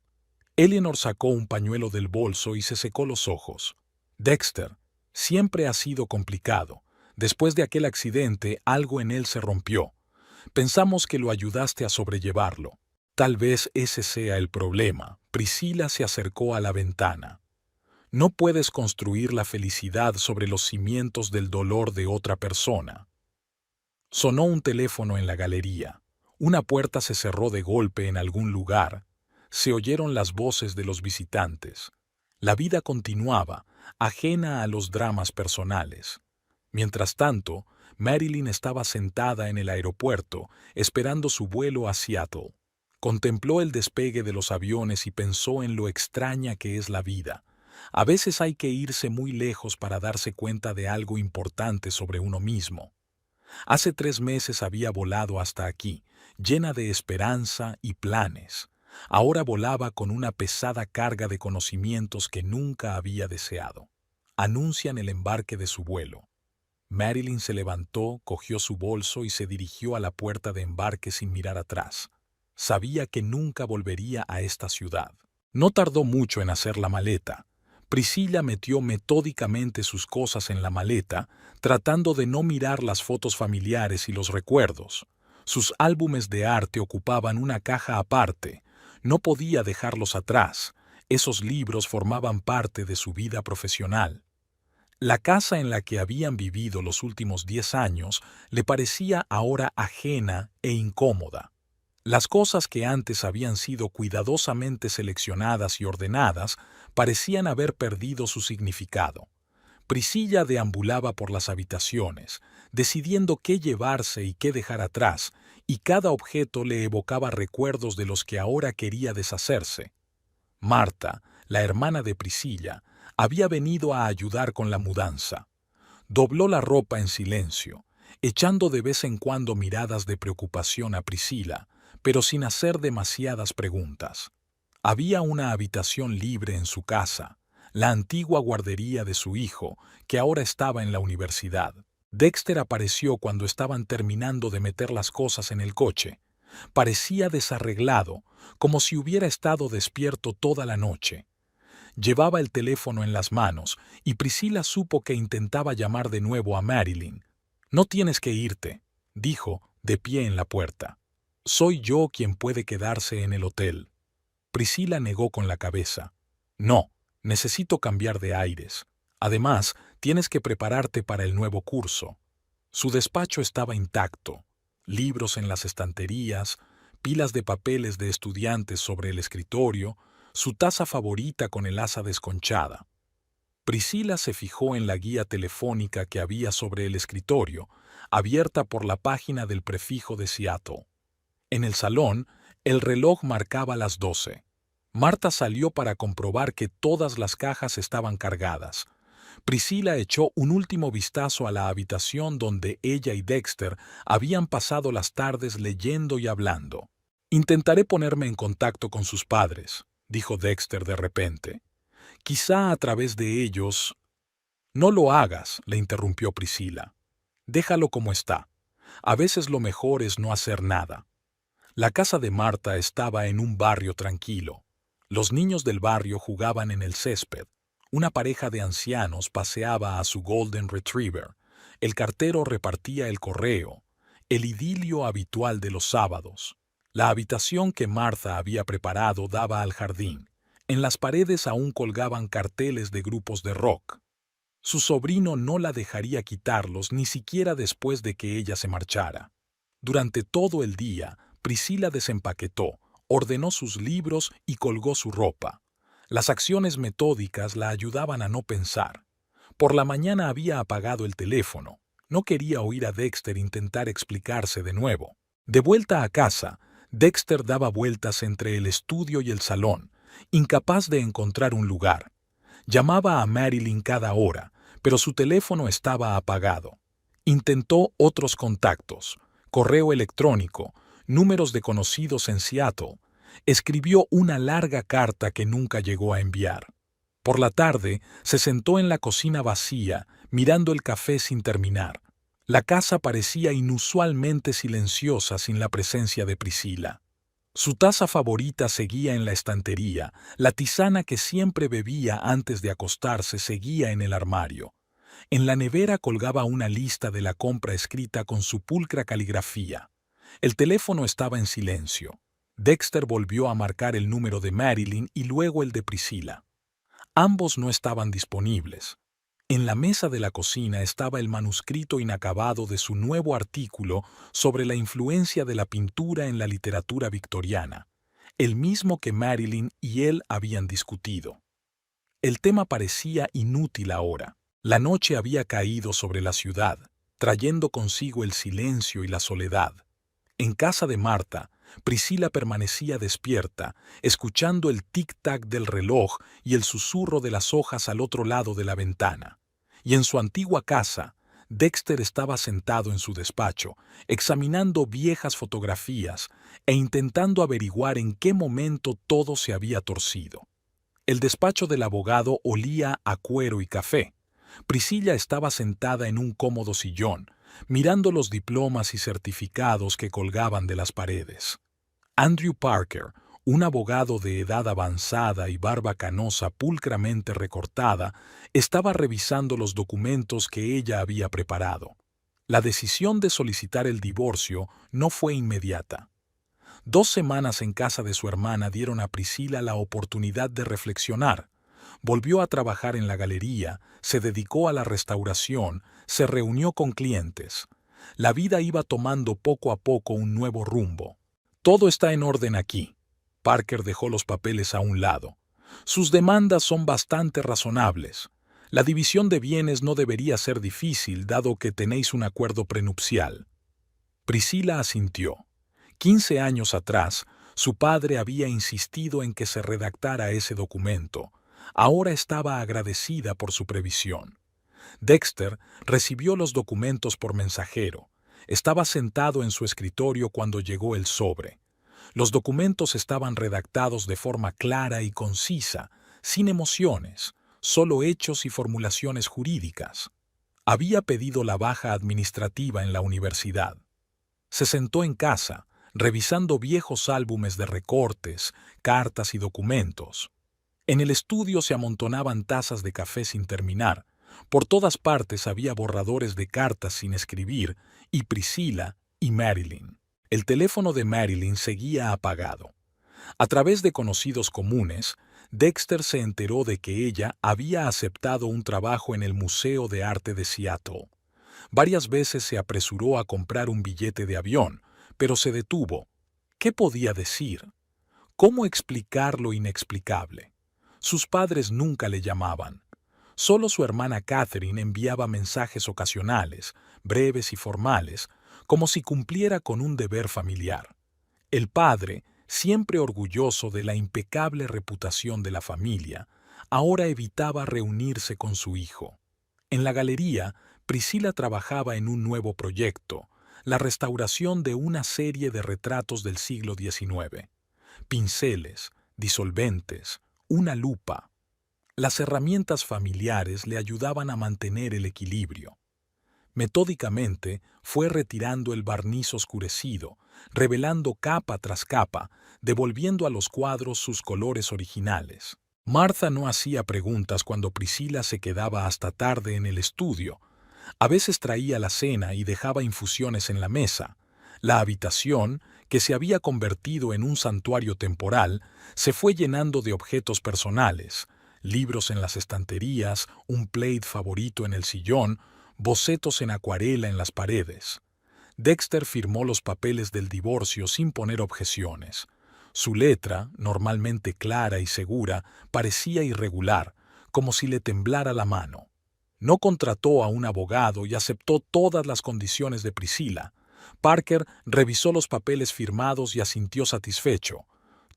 Eleanor sacó un pañuelo del bolso y se secó los ojos. Dexter, siempre ha sido complicado. Después de aquel accidente, algo en él se rompió. Pensamos que lo ayudaste a sobrellevarlo. Tal vez ese sea el problema. Priscilla se acercó a la ventana. No puedes construir la felicidad sobre los cimientos del dolor de otra persona. Sonó un teléfono en la galería. Una puerta se cerró de golpe en algún lugar. Se oyeron las voces de los visitantes. La vida continuaba, ajena a los dramas personales. Mientras tanto, Marilyn estaba sentada en el aeropuerto, esperando su vuelo a Seattle. Contempló el despegue de los aviones y pensó en lo extraña que es la vida. A veces hay que irse muy lejos para darse cuenta de algo importante sobre uno mismo. Hace 3 meses había volado hasta aquí, llena de esperanza y planes. Ahora volaba con una pesada carga de conocimientos que nunca había deseado. Anuncian el embarque de su vuelo. Marilyn se levantó, cogió su bolso y se dirigió a la puerta de embarque sin mirar atrás. Sabía que nunca volvería a esta ciudad. No tardó mucho en hacer la maleta. Priscilla metió metódicamente sus cosas en la maleta, tratando de no mirar las fotos familiares y los recuerdos. Sus álbumes de arte ocupaban una caja aparte. No podía dejarlos atrás. Esos libros formaban parte de su vida profesional. La casa en la que habían vivido los últimos 10 años le parecía ahora ajena e incómoda. Las cosas que antes habían sido cuidadosamente seleccionadas y ordenadas parecían haber perdido su significado. Priscilla deambulaba por las habitaciones, decidiendo qué llevarse y qué dejar atrás, y cada objeto le evocaba recuerdos de los que ahora quería deshacerse. Marta, la hermana de Priscilla, había venido a ayudar con la mudanza. Dobló la ropa en silencio, echando de vez en cuando miradas de preocupación a Priscilla, pero sin hacer demasiadas preguntas. Había una habitación libre en su casa, la antigua guardería de su hijo, que ahora estaba en la universidad. Dexter apareció cuando estaban terminando de meter las cosas en el coche. Parecía desarreglado, como si hubiera estado despierto toda la noche. Llevaba el teléfono en las manos y Priscilla supo que intentaba llamar de nuevo a Marilyn. «No tienes que irte», dijo, de pie en la puerta. «Soy yo quien puede quedarse en el hotel». Priscilla negó con la cabeza. «No, necesito cambiar de aires. Además, tienes que prepararte para el nuevo curso». Su despacho estaba intacto. Libros en las estanterías, pilas de papeles de estudiantes sobre el escritorio, su taza favorita con el asa desconchada. Priscilla se fijó en la guía telefónica que había sobre el escritorio, abierta por la página del prefijo de Seattle. En el salón, el reloj marcaba las 12. Marta salió para comprobar que todas las cajas estaban cargadas. Priscilla echó un último vistazo a la habitación donde ella y Dexter habían pasado las tardes leyendo y hablando. «Intentaré ponerme en contacto con sus padres», dijo Dexter de repente. «Quizá a través de ellos...» «No lo hagas», le interrumpió Priscilla. «Déjalo como está. A veces lo mejor es no hacer nada». La casa de Marta estaba en un barrio tranquilo. Los niños del barrio jugaban en el césped. Una pareja de ancianos paseaba a su Golden Retriever. El cartero repartía el correo. El idilio habitual de los sábados. La habitación que Marta había preparado daba al jardín. En las paredes aún colgaban carteles de grupos de rock. Su sobrino no la dejaría quitarlos ni siquiera después de que ella se marchara. Durante todo el día, Priscilla desempaquetó, ordenó sus libros y colgó su ropa. Las acciones metódicas la ayudaban a no pensar. Por la mañana había apagado el teléfono. No quería oír a Dexter intentar explicarse de nuevo. De vuelta a casa, Dexter daba vueltas entre el estudio y el salón, incapaz de encontrar un lugar. Llamaba a Marilyn cada hora, pero su teléfono estaba apagado. Intentó otros contactos, correo electrónico, números de conocidos en Seattle. Escribió una larga carta que nunca llegó a enviar. Por la tarde, se sentó en la cocina vacía, mirando el café sin terminar. La casa parecía inusualmente silenciosa sin la presencia de Priscila. Su taza favorita seguía en la estantería, la tisana que siempre bebía antes de acostarse seguía en el armario. En la nevera colgaba una lista de la compra escrita con su pulcra caligrafía. El teléfono estaba en silencio. Dexter volvió a marcar el número de Marilyn y luego el de Priscila. Ambos no estaban disponibles. En la mesa de la cocina estaba el manuscrito inacabado de su nuevo artículo sobre la influencia de la pintura en la literatura victoriana, el mismo que Marilyn y él habían discutido. El tema parecía inútil ahora. La noche había caído sobre la ciudad, trayendo consigo el silencio y la soledad. En casa de Marta, Priscila permanecía despierta, escuchando el tic-tac del reloj y el susurro de las hojas al otro lado de la ventana. Y en su antigua casa, Dexter estaba sentado en su despacho, examinando viejas fotografías e intentando averiguar en qué momento todo se había torcido. El despacho del abogado olía a cuero y café. Priscila estaba sentada en un cómodo sillón, mirando los diplomas y certificados que colgaban de las paredes. Andrew Parker, un abogado de edad avanzada y barba canosa pulcramente recortada, estaba revisando los documentos que ella había preparado. La decisión de solicitar el divorcio no fue inmediata. 2 semanas en casa de su hermana dieron a Priscila la oportunidad de reflexionar. Volvió a trabajar en la galería, se dedicó a la restauración, se reunió con clientes. La vida iba tomando poco a poco un nuevo rumbo. Todo está en orden aquí. Parker dejó los papeles a un lado. Sus demandas son bastante razonables. La división de bienes no debería ser difícil, dado que tenéis un acuerdo prenupcial. Priscila asintió. 15 años atrás, su padre había insistido en que se redactara ese documento. Ahora estaba agradecida por su previsión. Dexter recibió los documentos por mensajero. Estaba sentado en su escritorio cuando llegó el sobre. Los documentos estaban redactados de forma clara y concisa, sin emociones, solo hechos y formulaciones jurídicas. Había pedido la baja administrativa en la universidad. Se sentó en casa, revisando viejos álbumes de recortes, cartas y documentos. En el estudio se amontonaban tazas de café sin terminar. Por todas partes había borradores de cartas sin escribir, y Priscila y Marilyn. El teléfono de Marilyn seguía apagado. A través de conocidos comunes, Dexter se enteró de que ella había aceptado un trabajo en el Museo de Arte de Seattle. Varias veces se apresuró a comprar un billete de avión, pero se detuvo. ¿Qué podía decir? ¿Cómo explicar lo inexplicable? Sus padres nunca le llamaban. Solo su hermana Catherine enviaba mensajes ocasionales, breves y formales, como si cumpliera con un deber familiar. El padre, siempre orgulloso de la impecable reputación de la familia, ahora evitaba reunirse con su hijo. En la galería, Priscila trabajaba en un nuevo proyecto, la restauración de una serie de retratos del siglo XIX. Pinceles, disolventes, una lupa. Las herramientas familiares le ayudaban a mantener el equilibrio. Metódicamente fue retirando el barniz oscurecido, revelando capa tras capa, devolviendo a los cuadros sus colores originales. Martha no hacía preguntas cuando Priscila se quedaba hasta tarde en el estudio. A veces traía la cena y dejaba infusiones en la mesa. La habitación, que se había convertido en un santuario temporal, se fue llenando de objetos personales, libros en las estanterías, un plaid favorito en el sillón, bocetos en acuarela en las paredes. Dexter firmó los papeles del divorcio sin poner objeciones. Su letra, normalmente clara y segura, parecía irregular, como si le temblara la mano. No contrató a un abogado y aceptó todas las condiciones de Priscila. Parker revisó los papeles firmados y asintió satisfecho.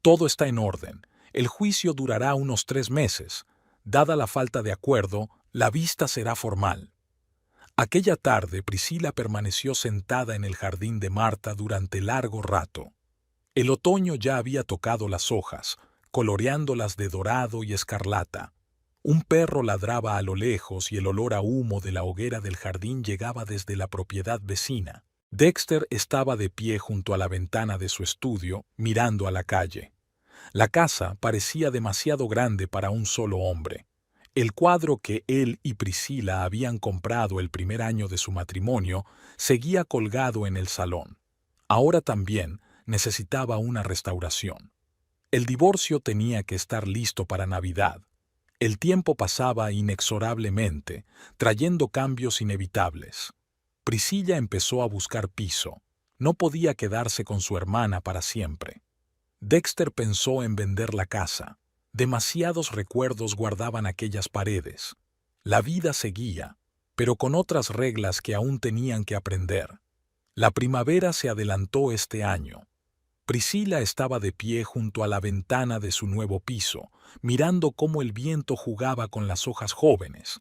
Todo está en orden. El juicio durará unos 3 meses. Dada la falta de acuerdo, La vista será formal. Aquella tarde Priscila permaneció sentada en el jardín de Marta durante largo rato. El otoño ya había tocado las hojas, coloreándolas de dorado y escarlata. Un perro ladraba a lo lejos y el olor a humo de la hoguera del jardín llegaba desde la propiedad vecina. Dexter estaba de pie junto a la ventana de su estudio, mirando a la calle. La casa parecía demasiado grande para un solo hombre. El cuadro que él y Priscila habían comprado el primer año de su matrimonio seguía colgado en el salón. Ahora también necesitaba una restauración. El divorcio tenía que estar listo para Navidad. El tiempo pasaba inexorablemente, trayendo cambios inevitables. Priscilla empezó a buscar piso. No podía quedarse con su hermana para siempre. Dexter pensó en vender la casa. Demasiados recuerdos guardaban aquellas paredes. La vida seguía, pero con otras reglas que aún tenían que aprender. La primavera se adelantó este año. Priscila estaba de pie junto a la ventana de su nuevo piso, mirando cómo el viento jugaba con las hojas jóvenes.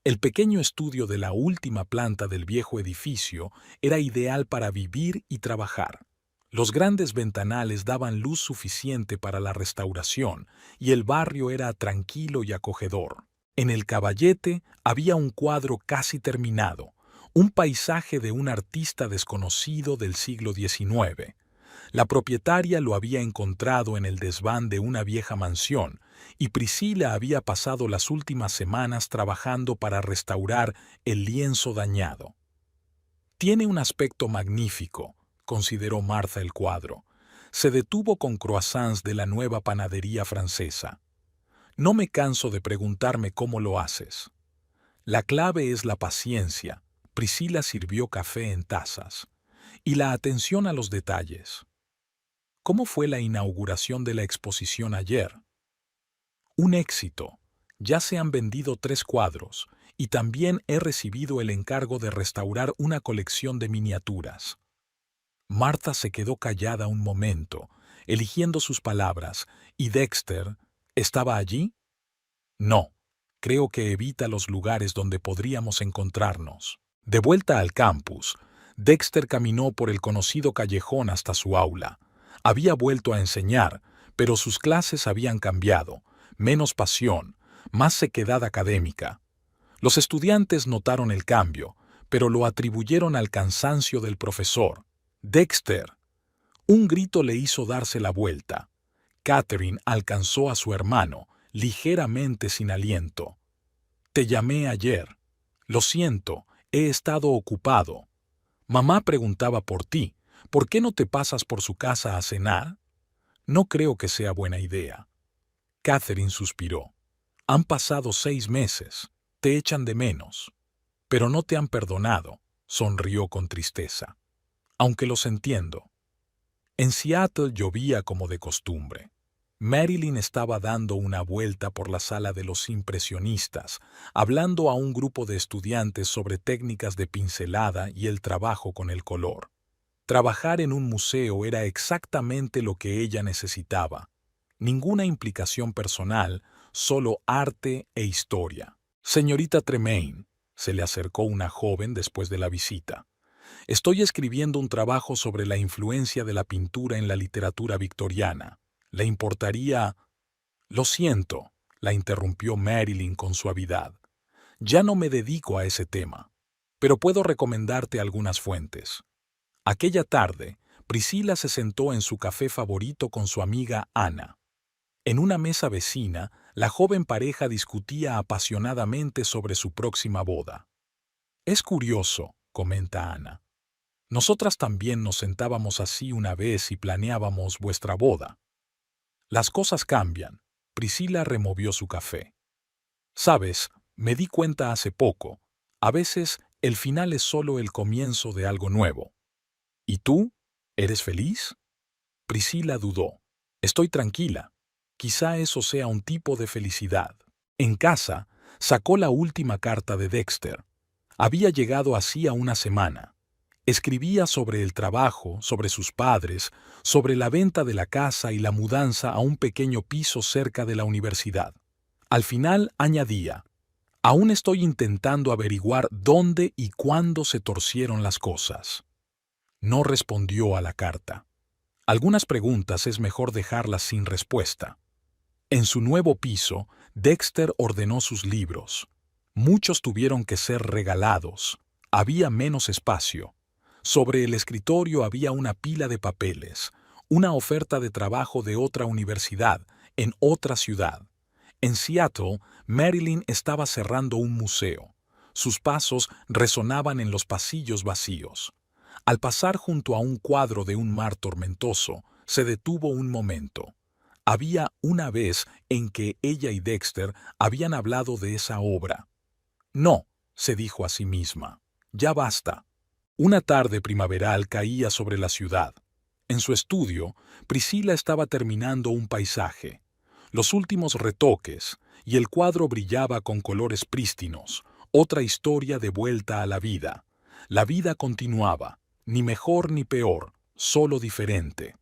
El pequeño estudio de la última planta del viejo edificio era ideal para vivir y trabajar. Los grandes ventanales daban luz suficiente para la restauración y el barrio era tranquilo y acogedor. En el caballete había un cuadro casi terminado, un paisaje de un artista desconocido del siglo XIX. La propietaria lo había encontrado en el desván de una vieja mansión y Priscila había pasado las últimas semanas trabajando para restaurar el lienzo dañado. «Tiene un aspecto magnífico», consideró Martha el cuadro. Se detuvo con croissants de la nueva panadería francesa. «No me canso de preguntarme cómo lo haces». La clave es la paciencia. Priscila sirvió café en tazas. Y la atención a los detalles. ¿Cómo fue la inauguración de la exposición ayer? Un éxito. Ya se han vendido 3 cuadros y también he recibido el encargo de restaurar una colección de miniaturas. Martha se quedó callada un momento, eligiendo sus palabras, y Dexter, ¿estaba allí? No, creo que evita los lugares donde podríamos encontrarnos. De vuelta al campus, Dexter caminó por el conocido callejón hasta su aula. Había vuelto a enseñar, pero sus clases habían cambiado, menos pasión, más sequedad académica. Los estudiantes notaron el cambio, pero lo atribuyeron al cansancio del profesor. «Dexter». Un grito le hizo darse la vuelta. Catherine alcanzó a su hermano, ligeramente sin aliento. «Te llamé ayer. Lo siento, he estado ocupado. Mamá preguntaba por ti. ¿Por qué no te pasas por su casa a cenar?» «No creo que sea buena idea». Catherine suspiró. «Han pasado 6 meses. Te echan de menos». «Pero no te han perdonado», sonrió con tristeza. «Aunque los entiendo». En Seattle llovía como de costumbre. Marilyn estaba dando una vuelta por la sala de los impresionistas, hablando a un grupo de estudiantes sobre técnicas de pincelada y el trabajo con el color. Trabajar en un museo era exactamente lo que ella necesitaba. Ninguna implicación personal, solo arte e historia. «Señorita Tremaine», se le acercó una joven después de la visita. «Estoy escribiendo un trabajo sobre la influencia de la pintura en la literatura victoriana. ¿Le importaría...?» «Lo siento», la interrumpió Marilyn con suavidad. «Ya no me dedico a ese tema, pero puedo recomendarte algunas fuentes». Aquella tarde, Priscila se sentó en su café favorito con su amiga Ana. En una mesa vecina, la joven pareja discutía apasionadamente sobre su próxima boda. «Es curioso», comenta Ana. «Nosotras también nos sentábamos así una vez y planeábamos vuestra boda». «Las cosas cambian». Priscila removió su café. «Sabes, me di cuenta hace poco. A veces el final es solo el comienzo de algo nuevo». «¿Y tú? ¿Eres feliz?» Priscila dudó. «Estoy tranquila. Quizá eso sea un tipo de felicidad». En casa, sacó la última carta de Dexter. Había llegado hacía una semana. Escribía sobre el trabajo, sobre sus padres, sobre la venta de la casa y la mudanza a un pequeño piso cerca de la universidad. Al final añadía: Aún estoy intentando averiguar dónde y cuándo se torcieron las cosas. No respondió a la carta. Algunas preguntas es mejor dejarlas sin respuesta. En su nuevo piso, Dexter ordenó sus libros. Muchos tuvieron que ser regalados. Había menos espacio. Sobre el escritorio había una pila de papeles, una oferta de trabajo de otra universidad, en otra ciudad. En Seattle, Marilyn estaba cerrando un museo. Sus pasos resonaban en los pasillos vacíos. Al pasar junto a un cuadro de un mar tormentoso, se detuvo un momento. Había una vez en que ella y Dexter habían hablado de esa obra. No, se dijo a sí misma, ya basta. Una tarde primaveral caía sobre la ciudad. En su estudio, Priscilla estaba terminando un paisaje. Los últimos retoques, y el cuadro brillaba con colores prístinos, otra historia de vuelta a la vida. La vida continuaba, ni mejor ni peor, solo diferente.